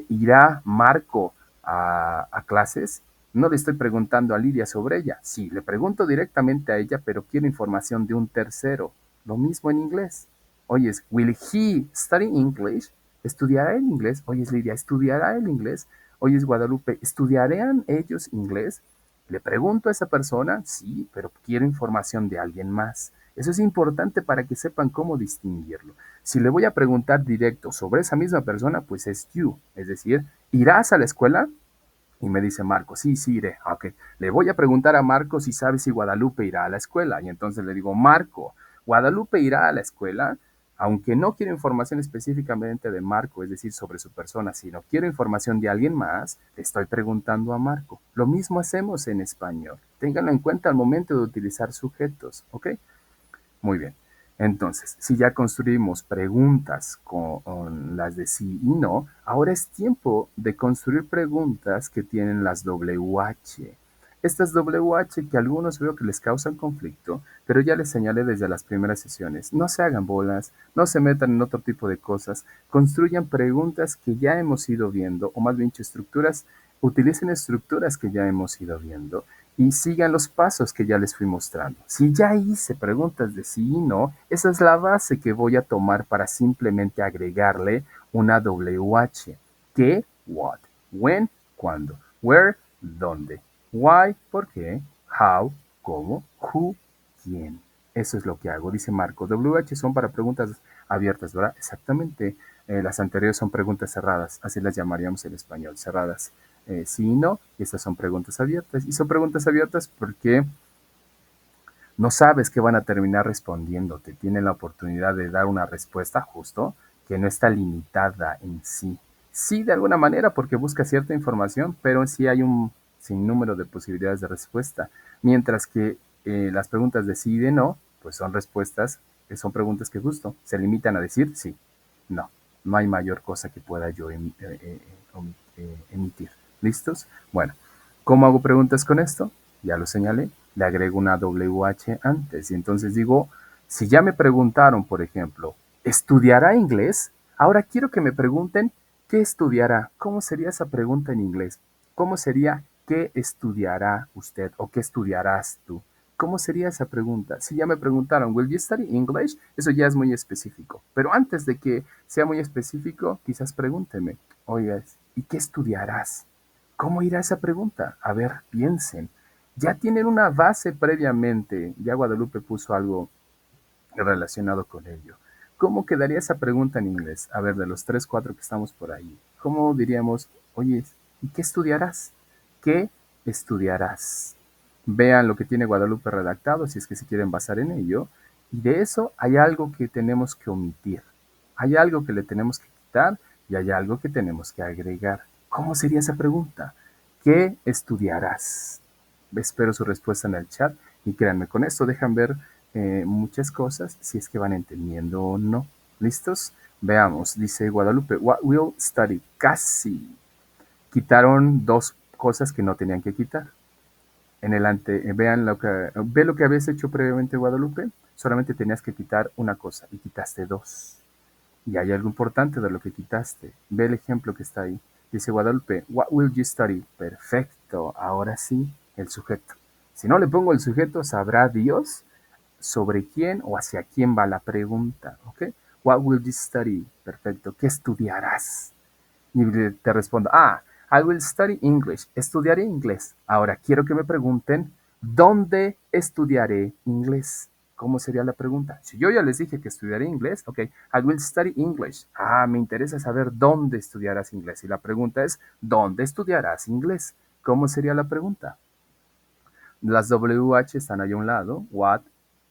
¿irá Marco a clases? No le estoy preguntando a Lidia sobre ella. Sí, le pregunto directamente a ella, pero quiero información de un tercero. Lo mismo en inglés. Oye, ¿will he study English? ¿Estudiará el inglés? Oye, Lidia, ¿estudiará el inglés? Oye, Guadalupe, ¿estudiarán ellos inglés? Le pregunto a esa persona, sí, pero quiero información de alguien más. Eso es importante para que sepan cómo distinguirlo. Si le voy a preguntar directo sobre esa misma persona, pues es you, es decir, ¿irás a la escuela? Y me dice Marco, sí, sí iré. Ok, le voy a preguntar a Marco si sabe si Guadalupe irá a la escuela. Y entonces le digo, Marco, ¿Guadalupe irá a la escuela? Aunque no quiero información específicamente de Marco, es decir, sobre su persona, sino quiero información de alguien más, le estoy preguntando a Marco. Lo mismo hacemos en español. Ténganlo en cuenta al momento de utilizar sujetos, ¿ok? Muy bien. Entonces, si ya construimos preguntas con las de sí y no, ahora es tiempo de construir preguntas que tienen las WH. Estas WH que a algunos veo que les causan conflicto, pero ya les señalé desde las primeras sesiones. No se hagan bolas, no se metan en otro tipo de cosas, construyan preguntas que ya hemos ido viendo, o más bien estructuras, utilicen estructuras que ya hemos ido viendo y sigan los pasos que ya les fui mostrando. Si ya hice preguntas de sí y no, esa es la base que voy a tomar para simplemente agregarle una WH. ¿Qué? What. When, cuándo. Where, dónde. Why, por qué. How, cómo. Who, quién. Eso es lo que hago, dice Marco. WH son para preguntas abiertas, ¿verdad? Exactamente. Las anteriores son preguntas cerradas, así las llamaríamos en español, cerradas. Sí y no, y estas son preguntas abiertas. Y son preguntas abiertas porque No sabes qué van a terminar respondiéndote. Tienen la oportunidad de dar una respuesta justo que no está limitada en sí. Sí, de alguna manera, porque busca cierta información, pero sí hay un sinnúmero de posibilidades de respuesta. Mientras que las preguntas de sí y de no, pues son respuestas, son preguntas que justo se limitan a decir sí, no. No hay mayor cosa que pueda yo emitir. ¿Listos? Bueno, ¿cómo hago preguntas con esto? Ya lo señalé, le agrego una WH antes y entonces digo, si ya me preguntaron, por ejemplo, ¿estudiará inglés? Ahora quiero que me pregunten, ¿qué estudiará? ¿Cómo sería esa pregunta en inglés? ¿Cómo sería qué estudiará usted o qué estudiarás tú? ¿Cómo sería esa pregunta? Si ya me preguntaron, ¿Will you study English? Eso ya es muy específico. Pero antes de que sea muy específico, quizás pregúnteme, oigas, ¿y qué estudiarás? ¿Cómo irá esa pregunta? A ver, piensen. Ya tienen una base previamente. Ya Guadalupe puso algo relacionado con ello. ¿Cómo quedaría esa pregunta en inglés? A ver, de los tres, cuatro que estamos por ahí. ¿Cómo diríamos, oye, ¿y qué estudiarás? ¿Qué estudiarás? Vean lo que tiene Guadalupe redactado, si es que se quieren basar en ello. Y de eso hay algo que tenemos que omitir. Hay algo que le tenemos que quitar y hay algo que tenemos que agregar. ¿Cómo sería esa pregunta? ¿Qué estudiarás? Espero su respuesta en el chat y créanme, con esto dejan ver muchas cosas si es que van entendiendo o no. ¿Listos? Veamos, dice Guadalupe, what will study? Casi. Quitaron dos cosas que no tenían que quitar. En el vean ve lo que habías hecho previamente Guadalupe, solamente tenías que quitar una cosa y quitaste dos. Y hay algo importante de lo que quitaste. Ve el ejemplo que está ahí. Dice Guadalupe, what will you study? Perfecto, ahora sí, el sujeto. Si no le pongo el sujeto, sabrá Dios sobre quién o hacia quién va la pregunta, ¿ok? What will you study? Perfecto, ¿qué estudiarás? Y te respondo, I will study English, estudiaré inglés. Ahora quiero que me pregunten, ¿dónde estudiaré inglés? ¿Cómo sería la pregunta? Si yo ya les dije que estudiaré inglés, ok, I will study English. Me interesa saber dónde estudiarás inglés. Y la pregunta es, ¿dónde estudiarás inglés? ¿Cómo sería la pregunta? Las WH están ahí a un lado. What,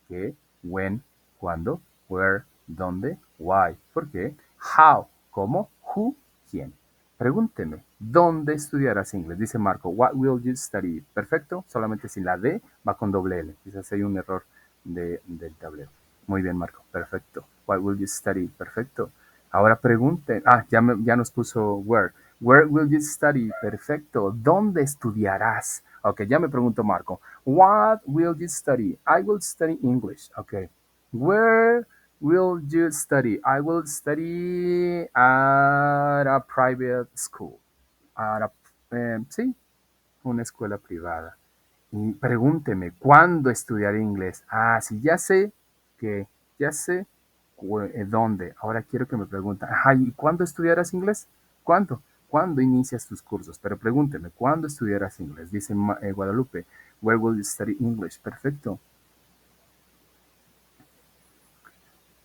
qué, when, cuándo, where, dónde, why, por qué, how, cómo, who, quién. Pregúnteme, ¿dónde estudiarás inglés? Dice Marco, what will you study? Perfecto, solamente sin la D va con doble L. Quizás hay un error del tablero. Muy bien, Marco, perfecto. What will you study? Perfecto. Ahora pregunten, ya nos puso where. Where will you study? Perfecto. ¿Dónde estudiarás? Ok, ya me preguntó Marco. What will you study? I will study English. Ok. Where will you study? I will study at a private school. Sí, una escuela privada. Y pregúnteme, ¿cuándo estudiaré inglés? Sí, ya sé que, ya sé dónde. Ahora quiero que me pregunten, ¿y cuándo estudiarás inglés? ¿Cuándo? ¿Cuándo inicias tus cursos? Pero pregúnteme, ¿cuándo estudiarás inglés? Dice Guadalupe, where will you study English? Perfecto.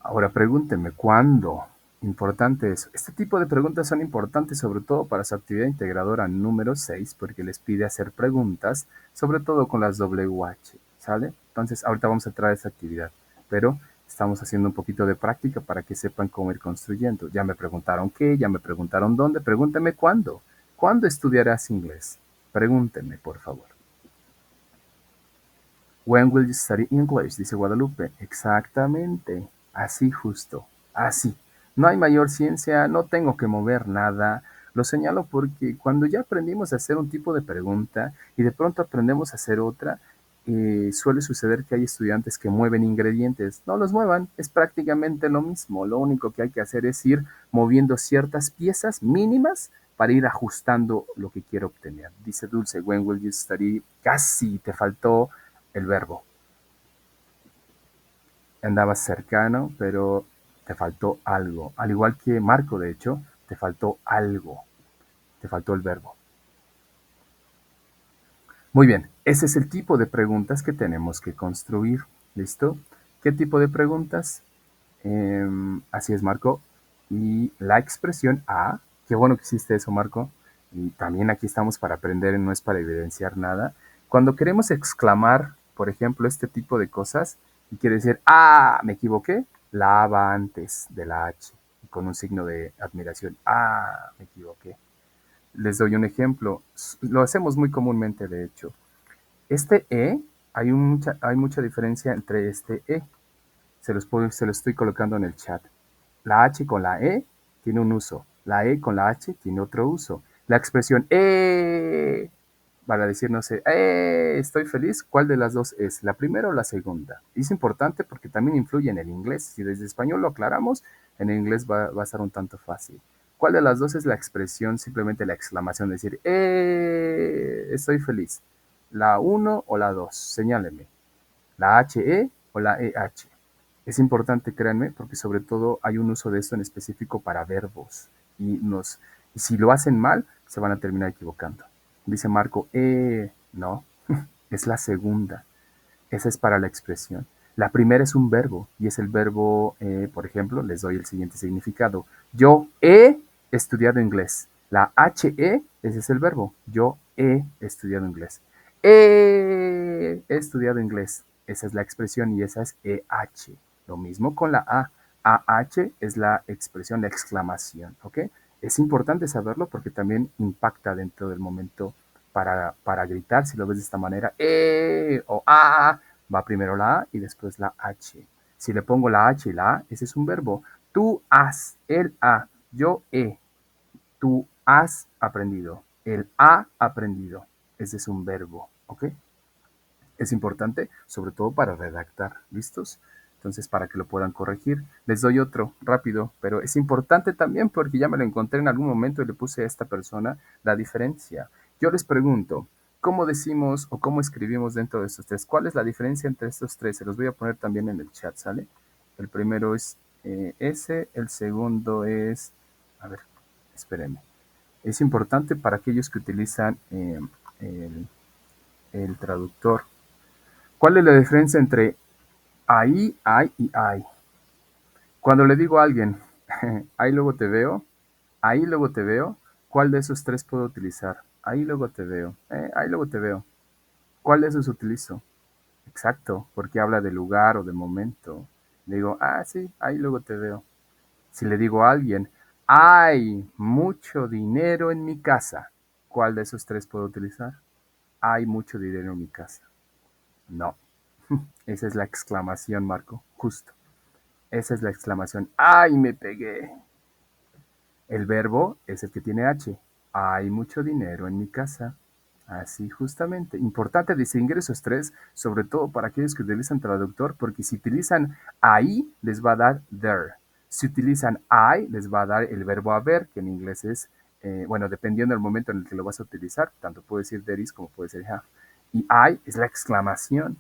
Ahora pregúnteme, ¿cuándo? Importante eso. Este tipo de preguntas son importantes sobre todo para su actividad integradora número 6 porque les pide hacer preguntas, sobre todo con las WH, ¿sale? Entonces ahorita vamos a traer esa actividad, pero estamos haciendo un poquito de práctica para que sepan cómo ir construyendo. Ya me preguntaron qué, ya me preguntaron dónde, pregúnteme cuándo. ¿Cuándo estudiarás inglés? Pregúntenme, por favor. When will you study English? Dice Guadalupe. Exactamente. Así justo. Así. No hay mayor ciencia, no tengo que mover nada. Lo señalo porque cuando ya aprendimos a hacer un tipo de pregunta y de pronto aprendemos a hacer otra, suele suceder que hay estudiantes que mueven ingredientes. No los muevan, es prácticamente lo mismo. Lo único que hay que hacer es ir moviendo ciertas piezas mínimas para ir ajustando lo que quiero obtener. Dice Dulce, when will you study? Casi te faltó el verbo. Andabas cercano, pero te faltó algo. Al igual que Marco, de hecho, te faltó algo. Te faltó el verbo. Muy bien, ese es el tipo de preguntas que tenemos que construir. ¿Listo? ¿Qué tipo de preguntas? Así es, Marco. Y la expresión qué bueno que hiciste eso, Marco. Y también aquí estamos para aprender, no es para evidenciar nada. Cuando queremos exclamar por ejemplo, este tipo de cosas, y quiere decir, ah, me equivoqué, la A va antes de la H, con un signo de admiración, ah, me equivoqué. Les doy un ejemplo, lo hacemos muy comúnmente, de hecho. Este E, hay mucha diferencia entre este E. Se los estoy colocando en el chat. La H con la E tiene un uso. La E con la H tiene otro uso. La expresión para decir, no sé, estoy feliz, ¿cuál de las dos es? ¿La primera o la segunda? Es importante porque también influye en el inglés. Si desde español lo aclaramos, en el inglés va a estar un tanto fácil. ¿Cuál de las dos es la expresión, simplemente la exclamación, decir, estoy feliz? ¿La uno o la 2? Señáleme. ¿La HE o la EH? Es importante, créanme, porque sobre todo hay un uso de esto en específico para verbos. Y si lo hacen mal, se van a terminar equivocando. Dice Marco, no, es la segunda. Esa es para la expresión. La primera es un verbo y es el verbo, por ejemplo, les doy el siguiente significado. Yo he estudiado inglés. La HE, ese es el verbo. Yo he estudiado inglés. He estudiado inglés. Esa es la expresión y esa es EH. Lo mismo con la A. AH es la expresión, la exclamación. ¿Ok? Es importante saberlo porque también impacta dentro del momento para gritar, si lo ves de esta manera, o A, va primero la A y después la H. Si le pongo la H y la A, ese es un verbo. Tú has, él ha, yo he, tú has aprendido, él ha aprendido. Ese es un verbo, ¿ok? Es importante, sobre todo para redactar, ¿listos? Entonces, para que lo puedan corregir, les doy otro rápido, pero es importante también porque ya me lo encontré en algún momento y le puse a esta persona la diferencia. Yo les pregunto, ¿cómo decimos o cómo escribimos dentro de estos tres? ¿Cuál es la diferencia entre estos tres? Se los voy a poner también en el chat, ¿sale? El primero es S, el segundo es, a ver, espérenme. Es importante para aquellos que utilizan el, el traductor. ¿Cuál es la diferencia entre ahí, hay y hay? Cuando le digo a alguien, ahí luego te veo, ahí luego te veo, ¿cuál de esos tres puedo utilizar? Ahí luego te veo, ahí luego te veo. ¿Cuál de esos utilizo? Exacto, porque habla de lugar o de momento. Le digo, ah, sí, ahí luego te veo. Si le digo a alguien, hay mucho dinero en mi casa, ¿cuál de esos tres puedo utilizar? Hay mucho dinero en mi casa. No, esa es la exclamación, Marco, justo. Esa es la exclamación. ¡Ay, me pegué! El verbo es el que tiene H. Hay mucho dinero en mi casa. Así justamente. Importante distinguir esos tres, sobre todo para aquellos que utilizan traductor, porque si utilizan ahí, les va a dar there. Si utilizan I, les va a dar el verbo haber, que en inglés es, bueno, dependiendo del momento en el que lo vas a utilizar, tanto puede ser there is como puede ser have. Y I es la exclamación.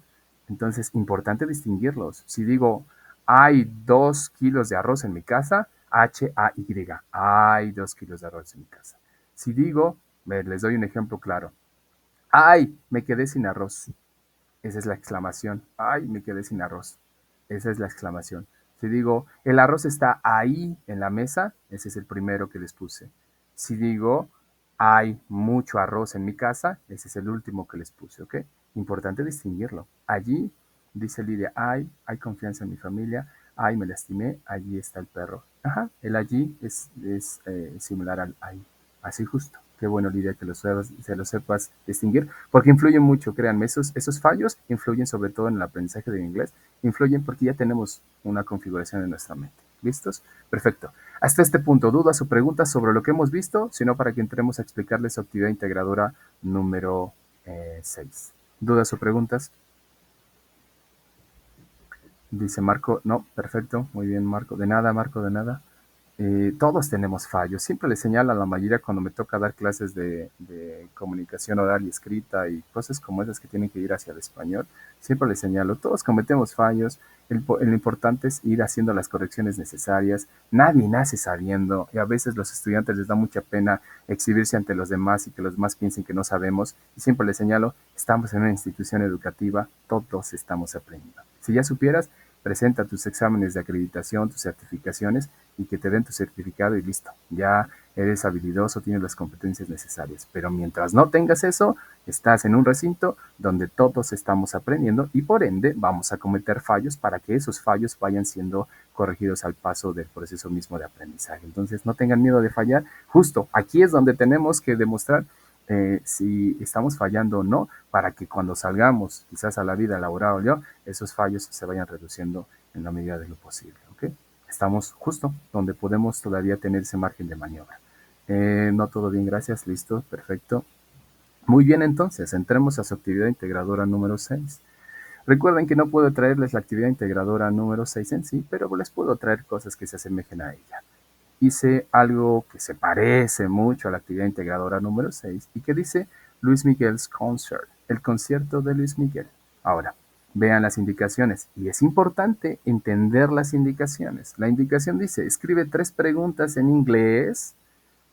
Entonces, importante distinguirlos. Si digo, hay 2 kilos de arroz en mi casa, H-A-Y, hay 2 kilos de arroz en mi casa. Si digo, les doy un ejemplo claro, ay, me quedé sin arroz. Esa es la exclamación. Ay, me quedé sin arroz. Esa es la exclamación. Si digo, el arroz está ahí en la mesa, ese es el primero que les puse. Si digo, hay mucho arroz en mi casa, ese es el último que les puse, ¿ok? Importante distinguirlo. Allí, dice Lidia, hay confianza en mi familia, ay, me lastimé, allí está el perro. Ajá, el allí es similar al ahí. Así justo. Qué bueno, Lidia, que se lo sepas distinguir, porque influye mucho, créanme, esos fallos influyen sobre todo en el aprendizaje del inglés, influyen porque ya tenemos una configuración en nuestra mente. ¿Listos? Perfecto. Hasta este punto, ¿dudas o preguntas sobre lo que hemos visto? Sino para que entremos a explicarles su actividad integradora número 6. ¿Dudas o preguntas? Dice Marco, no, perfecto, muy bien Marco, de nada Marco, de nada. Todos tenemos fallos, siempre le señalo a la mayoría cuando me toca dar clases de comunicación oral y escrita y cosas como esas que tienen que ir hacia el español, siempre les señalo, todos cometemos fallos, lo importante es ir haciendo las correcciones necesarias, nadie nace sabiendo y a veces los estudiantes les da mucha pena exhibirse ante los demás y que los demás piensen que no sabemos y siempre les señalo, estamos en una institución educativa, todos estamos aprendiendo. Si ya supieras, presenta tus exámenes de acreditación, tus certificaciones y que te den tu certificado y listo. Ya eres habilidoso, tienes las competencias necesarias. Pero mientras no tengas eso, estás en un recinto donde todos estamos aprendiendo y por ende vamos a cometer fallos para que esos fallos vayan siendo corregidos al paso del proceso mismo de aprendizaje. Entonces no tengan miedo de fallar. Justo aquí es donde tenemos que demostrar si estamos fallando o no, para que cuando salgamos quizás a la vida laboral o yo, esos fallos se vayan reduciendo en la medida de lo posible. ¿Okay? Estamos justo donde podemos todavía tener ese margen de maniobra. No todo bien, gracias, listo, perfecto. Muy bien, entonces, entremos a su actividad integradora número 6. Recuerden que no puedo traerles la actividad integradora número 6 en sí, pero les puedo traer cosas que se asemejen a ella. Hice algo que se parece mucho a la actividad integradora número 6 y que dice Luis Miguel's Concert, el concierto de Luis Miguel. Ahora, vean las indicaciones y es importante entender las indicaciones. La indicación dice, escribe 3 preguntas en inglés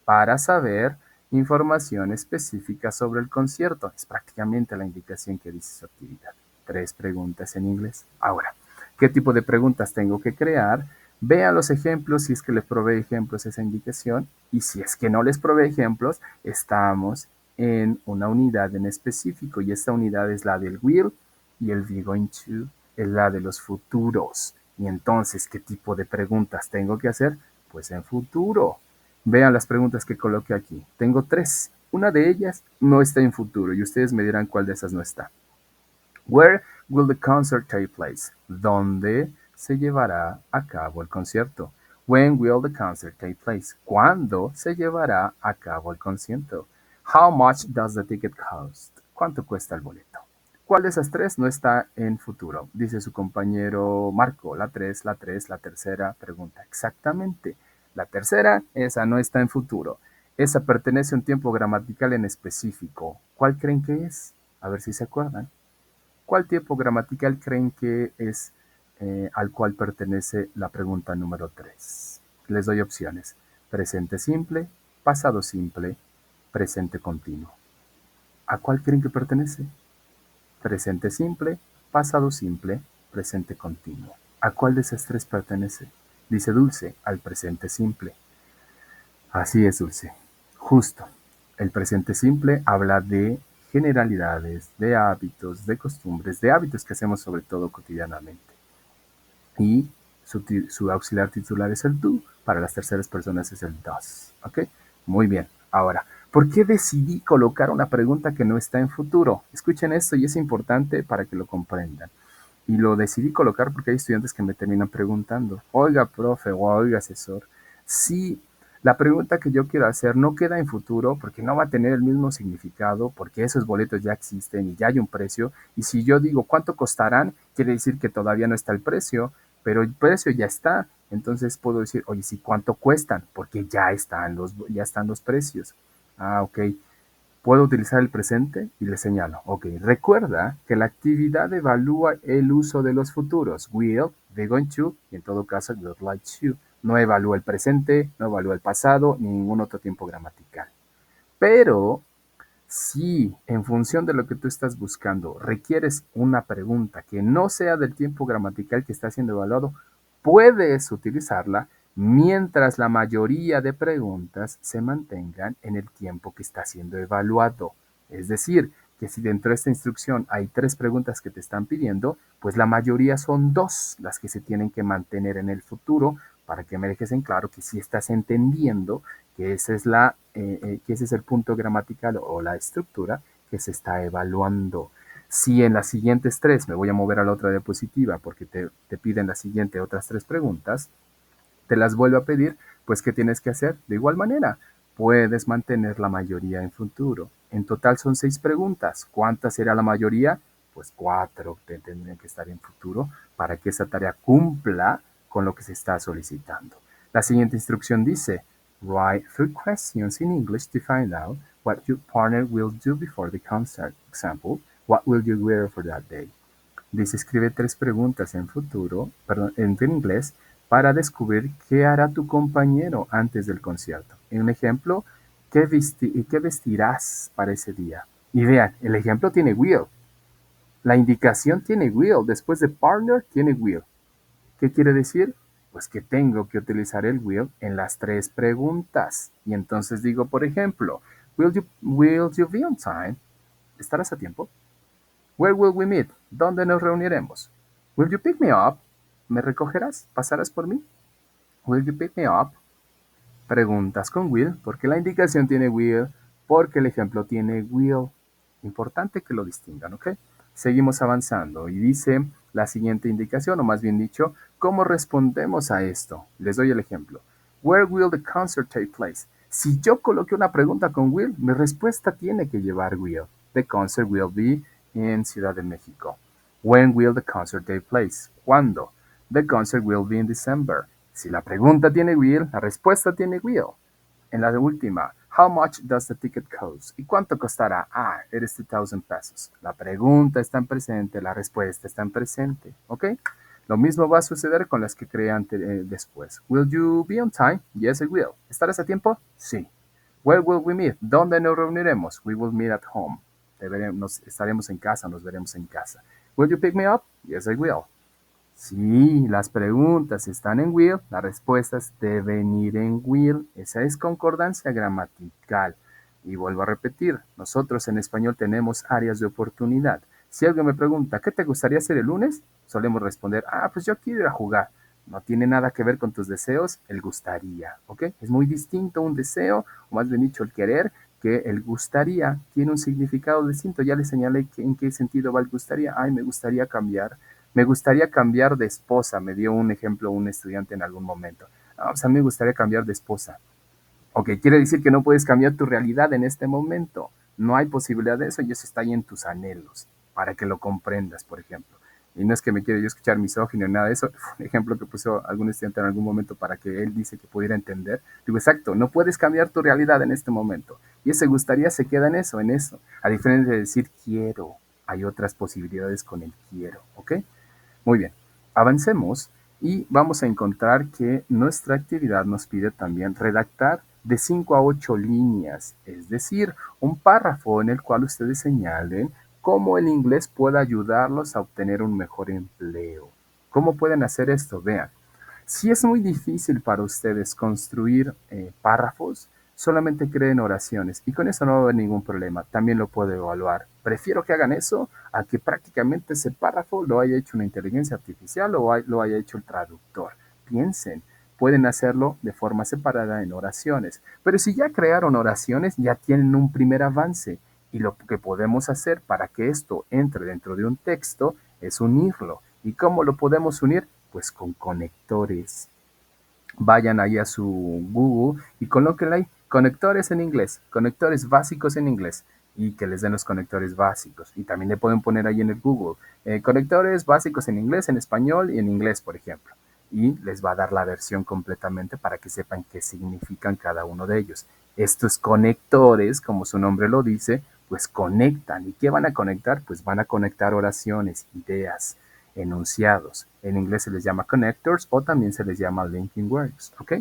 para saber información específica sobre el concierto. Es prácticamente la indicación que dice su actividad. 3 preguntas en inglés. Ahora, ¿qué tipo de preguntas tengo que crear? Vean los ejemplos si es que les provee ejemplos esa indicación y si es que no les provee ejemplos, estamos en una unidad en específico y esta unidad es la del will y el be going to es la de los futuros. Y entonces, ¿qué tipo de preguntas tengo que hacer? Pues en futuro. Vean las preguntas que coloqué aquí. Tengo 3. Una de ellas no está en futuro y ustedes me dirán cuál de esas no está. Where will the concert take place? ¿Dónde se llevará a cabo el concierto? When will the concert take place? ¿Cuándo se llevará a cabo el concierto? How much does the ticket cost? ¿Cuánto cuesta el boleto? ¿Cuál de esas 3 no está en futuro? Dice su compañero Marco. La 3, la 3, la tercera pregunta. Exactamente. La tercera, esa no está en futuro. Esa pertenece a un tiempo gramatical en específico. ¿Cuál creen que es? A ver si se acuerdan. ¿Cuál tiempo gramatical creen que es al cual pertenece la pregunta número 3? Les doy opciones. Presente simple, pasado simple, presente continuo. ¿A cuál creen que pertenece? Presente simple, pasado simple, presente continuo. ¿A cuál de esas 3 pertenece? Dice Dulce, al presente simple. Así es, Dulce. Justo. El presente simple habla de generalidades, de hábitos, de costumbres, de hábitos que hacemos sobre todo cotidianamente. Y su auxiliar titular es el do, para las terceras personas es el does. ¿Ok? Muy bien. Ahora, ¿por qué decidí colocar una pregunta que no está en futuro? Escuchen esto y es importante para que lo comprendan. Y lo decidí colocar porque hay estudiantes que me terminan preguntando, oiga, profe, o oiga, asesor, si la pregunta que yo quiero hacer no queda en futuro porque no va a tener el mismo significado, porque esos boletos ya existen y ya hay un precio, y si yo digo cuánto costarán, quiere decir que todavía no está el precio, pero el precio ya está, entonces puedo decir, oye, sí, ¿cuánto cuestan? Porque ya están los precios. Ah, ok. Puedo utilizar el presente y le señalo. Ok, recuerda que la actividad evalúa el uso de los futuros. Will, be going to, y en todo caso, would like to. No evalúa el presente, no evalúa el pasado, ni ningún otro tiempo gramatical. Pero si en función de lo que tú estás buscando requieres una pregunta que no sea del tiempo gramatical que está siendo evaluado, puedes utilizarla mientras la mayoría de preguntas se mantengan en el tiempo que está siendo evaluado. Es decir, que si dentro de esta instrucción hay 3 preguntas que te están pidiendo, pues la mayoría son 2 las que se tienen que mantener en el futuro para que me dejes en claro que si estás entendiendo que que ese es el punto gramatical o la estructura que se está evaluando. Si en las siguientes 3, me voy a mover a la otra diapositiva porque te piden la siguiente otras 3 preguntas, te las vuelvo a pedir, pues ¿qué tienes que hacer? De igual manera, puedes mantener la mayoría en futuro. En total son 6 preguntas. ¿Cuántas será la mayoría? Pues 4 tendrían que estar en futuro para que esa tarea cumpla con lo que se está solicitando. La siguiente instrucción dice, write 3 questions in English to find out what your partner will do before the concert. Example, what will you wear for that day? Dice, escribe 3 preguntas en futuro, perdón, en inglés, para descubrir qué hará tu compañero antes del concierto. En un ejemplo, ¿qué vestirás para ese día? Y vean, el ejemplo tiene will. La indicación tiene will. Después de partner, tiene will. ¿Qué quiere decir? Pues que tengo que utilizar el will en las tres preguntas. Y entonces digo, por ejemplo, will you be on time? ¿Estarás a tiempo? Where will we meet? ¿Dónde nos reuniremos? Will you pick me up? ¿Me recogerás? ¿Pasarás por mí? Will you pick me up? Preguntas con will, porque la indicación tiene will, porque el ejemplo tiene will. Importante que lo distingan, ¿ok? Seguimos avanzando y dice la siguiente indicación, o más bien dicho, ¿cómo respondemos a esto? Les doy el ejemplo. Where will the concert take place? Si yo coloqué una pregunta con will, mi respuesta tiene que llevar will. The concert will be in Ciudad de México. When will the concert take place? ¿Cuándo? The concert will be in December. Si la pregunta tiene will, la respuesta tiene will. En la última, how much does the ticket cost? ¿Y cuánto costará? Ah, it is 2,000 pesos. La pregunta está en presente, la respuesta está en presente, ¿ok? Lo mismo va a suceder con las que crean después. Will you be on time? Yes, I will. ¿Estarás a tiempo? Sí. Where will we meet? ¿Dónde nos reuniremos? We will meet at home. Estaremos en casa, nos veremos en casa. Will you pick me up? Yes, I will. Sí, las preguntas están en will, las respuestas deben ir en will. Esa es concordancia gramatical. Y vuelvo a repetir, nosotros en español tenemos áreas de oportunidad. Si alguien me pregunta, ¿qué te gustaría hacer el lunes? Solemos responder, pues yo quiero ir a jugar. No tiene nada que ver con tus deseos, el gustaría, ¿ok? Es muy distinto un deseo, o más bien dicho, el querer, que el gustaría. Tiene un significado distinto. Ya les señalé en qué sentido va el gustaría. Me gustaría cambiar de esposa, me dio un ejemplo un estudiante en algún momento. A mí me gustaría cambiar de esposa. Ok, quiere decir que no puedes cambiar tu realidad en este momento. No hay posibilidad de eso y eso está ahí en tus anhelos, para que lo comprendas, por ejemplo. Y no es que me quiera yo escuchar misógino ni nada de eso. Fue un ejemplo que puso algún estudiante en algún momento para que él dice que pudiera entender. Digo, exacto, no puedes cambiar tu realidad en este momento. Y ese gustaría se queda en eso, en eso. A diferencia de decir quiero, hay otras posibilidades con el quiero, ¿ok? Muy bien, avancemos y vamos a encontrar que nuestra actividad nos pide también redactar de 5 a 8 líneas, es decir, un párrafo en el cual ustedes señalen cómo el inglés puede ayudarlos a obtener un mejor empleo. ¿Cómo pueden hacer esto? Vean, si es muy difícil para ustedes construir párrafos, solamente creen oraciones y con eso no va a haber ningún problema. También lo puedo evaluar. Prefiero que hagan eso a que prácticamente ese párrafo lo haya hecho una inteligencia artificial o lo haya hecho el traductor. Piensen, pueden hacerlo de forma separada en oraciones. Pero si ya crearon oraciones, ya tienen un primer avance. Y lo que podemos hacer para que esto entre dentro de un texto es unirlo. ¿Y cómo lo podemos unir? Pues con conectores. Vayan ahí a su Google y colóquenle ahí conectores en inglés, conectores básicos en inglés y que les den los conectores básicos. Y también le pueden poner ahí en el Google conectores básicos en inglés, en español y en inglés, por ejemplo. Y les va a dar la versión completamente para que sepan qué significan cada uno de ellos. Estos conectores, como su nombre lo dice, pues conectan. ¿Y qué van a conectar? Pues van a conectar oraciones, ideas, enunciados. En inglés se les llama connectors o también se les llama linking words, ¿ok?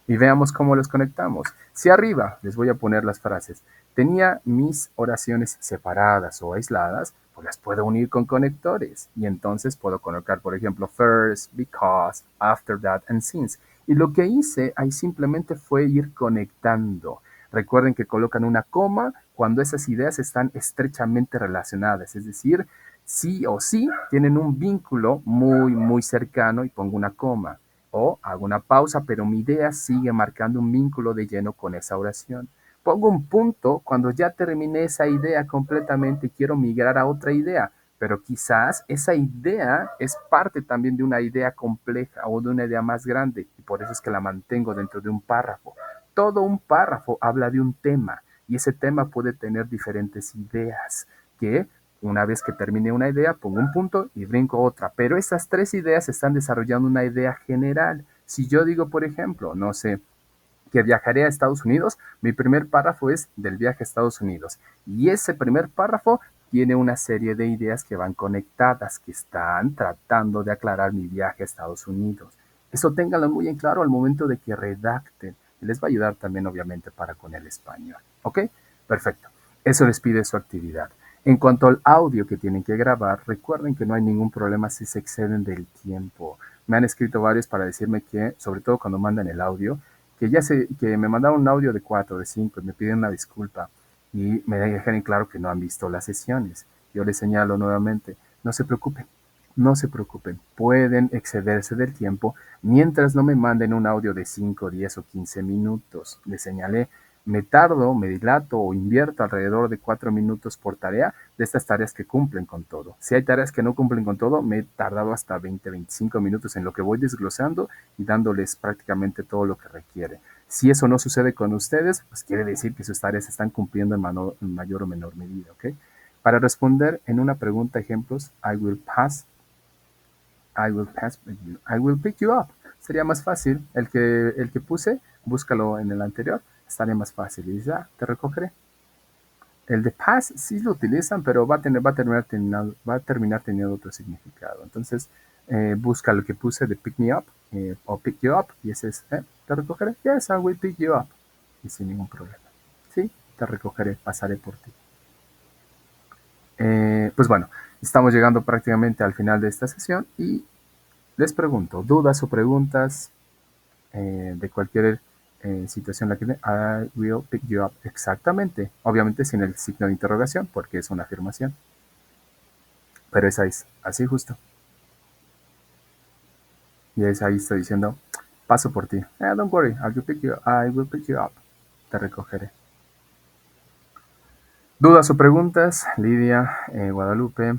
Y veamos cómo los conectamos. Si arriba les voy a poner las frases, tenía mis oraciones separadas o aisladas, pues las puedo unir con conectores. Y entonces puedo colocar, por ejemplo, first, because, after that, and since. Y lo que hice ahí simplemente fue ir conectando. Recuerden que colocan una coma cuando esas ideas están estrechamente relacionadas, es decir, sí o sí tienen un vínculo muy, muy cercano y pongo una coma. O hago una pausa, pero mi idea sigue marcando un vínculo de lleno con esa oración. Pongo un punto cuando ya terminé esa idea completamente y quiero migrar a otra idea, pero quizás esa idea es parte también de una idea compleja o de una idea más grande y por eso es que la mantengo dentro de un párrafo. Todo un párrafo habla de un tema y ese tema puede tener diferentes ideas que una vez que termine una idea, pongo un punto y brinco otra. Pero esas tres ideas están desarrollando una idea general. Si yo digo, por ejemplo, no sé, que viajaré a Estados Unidos, mi primer párrafo es del viaje a Estados Unidos. Y ese primer párrafo tiene una serie de ideas que van conectadas, que están tratando de aclarar mi viaje a Estados Unidos. Eso ténganlo muy en claro al momento de que redacten. Y les va a ayudar también, obviamente, para con el español. ¿Ok? Perfecto. Eso les pide su actividad. En cuanto al audio que tienen que grabar, recuerden que no hay ningún problema si se exceden del tiempo. Me han escrito varios para decirme que, sobre todo cuando mandan el audio, que ya sé, que me mandaron un audio de 4, de 5, y me piden una disculpa y me dejan en claro que no han visto las sesiones. Yo les señalo nuevamente, no se preocupen, no se preocupen, pueden excederse del tiempo mientras no me manden un audio de 5, 10 o 15 minutos. Les señalé, me tardo, me dilato o invierto alrededor de 4 minutos por tarea de estas tareas que cumplen con todo. Si hay tareas que no cumplen con todo, me he tardado hasta 20, 25 minutos en lo que voy desglosando y dándoles prácticamente todo lo que requiere. Si eso no sucede con ustedes, pues quiere decir que sus tareas se están cumpliendo en mayor o menor medida, ¿ok? Para responder en una pregunta, ejemplos, I will pass you, I will pick you up. Sería más fácil. El que puse, búscalo en el anterior, estaría más fácil. Y dice, te recogeré. El de pass sí lo utilizan, pero va a terminar teniendo otro significado. Entonces, busca lo que puse de pick me up o pick you up y ese es, te recogeré. Yes, I will pick you up. Y sin ningún problema. Sí, te recogeré, pasaré por ti. Pues bueno, estamos llegando prácticamente al final de esta sesión y les pregunto, dudas o preguntas de cualquier situación en la que I will pick you up. Exactamente. Obviamente sin el signo de interrogación porque es una afirmación. Pero esa es así justo. Y es ahí está diciendo, paso por ti. Don't worry, I will pick you up. Te recogeré. Dudas o preguntas, Lidia, Guadalupe,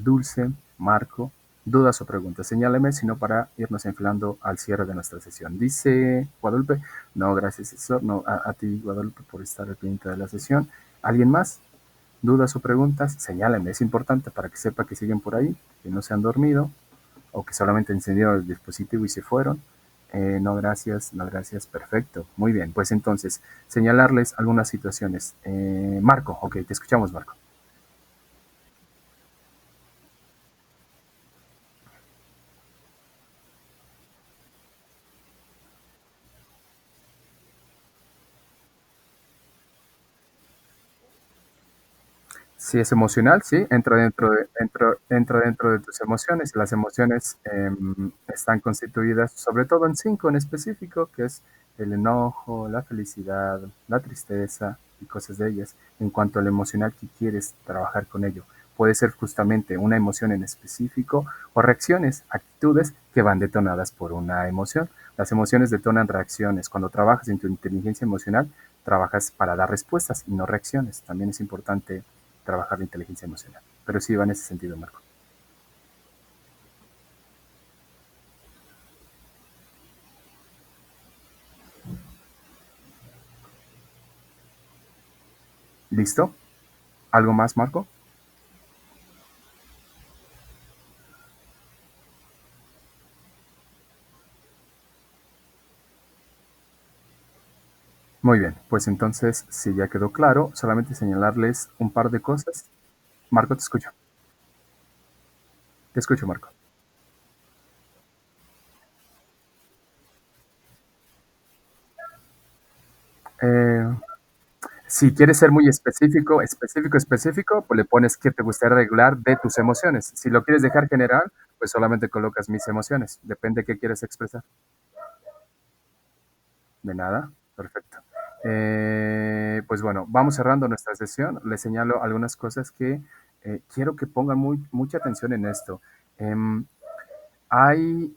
Dulce, Marco. Dudas o preguntas, señáleme, sino para irnos enfilando al cierre de nuestra sesión. Dice Guadalupe, no, gracias, asesor, no, a ti, Guadalupe, por estar al pendiente de la sesión. ¿Alguien más? Dudas o preguntas, señáleme, es importante para que sepa que siguen por ahí, que no se han dormido o que solamente encendieron el dispositivo y se fueron. No, gracias, no, gracias, perfecto. Muy bien, pues entonces, señalarles algunas situaciones. Marco, ok, te escuchamos, Marco. Si es emocional, sí, entra dentro de tus emociones. Las emociones están constituidas sobre todo en 5 en específico, que es el enojo, la felicidad, la tristeza y cosas de ellas. En cuanto al emocional que quieres trabajar con ello, puede ser justamente una emoción en específico o reacciones, actitudes que van detonadas por una emoción. Las emociones detonan reacciones. Cuando trabajas en tu inteligencia emocional, trabajas para dar respuestas y no reacciones. También es importante trabajar la inteligencia emocional. Pero sí va en ese sentido, Marco. ¿Listo? ¿Algo más, Marco? Muy bien, pues entonces, si ya quedó claro, solamente señalarles un par de cosas. Marco, te escucho. Te escucho, Marco. Eh, si quieres ser muy específico, pues le pones que te gustaría regular de tus emociones. Si lo quieres dejar general, pues solamente colocas mis emociones. Depende de qué quieres expresar. De nada, perfecto. Pues bueno, vamos cerrando nuestra sesión. Les señalo algunas cosas que quiero que pongan mucha atención en esto. Em, hay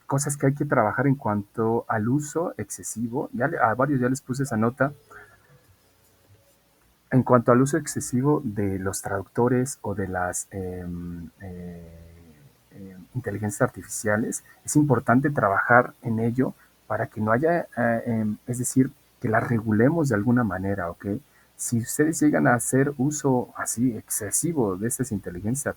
cosas que hay que trabajar en cuanto al uso excesivo. A varios ya les puse esa nota. En cuanto al uso excesivo de los traductores o de las inteligencias artificiales, es importante trabajar en ello para que no haya, es decir, que la regulemos de alguna manera, ¿ok? Si ustedes llegan a hacer uso así excesivo de estas inteligencias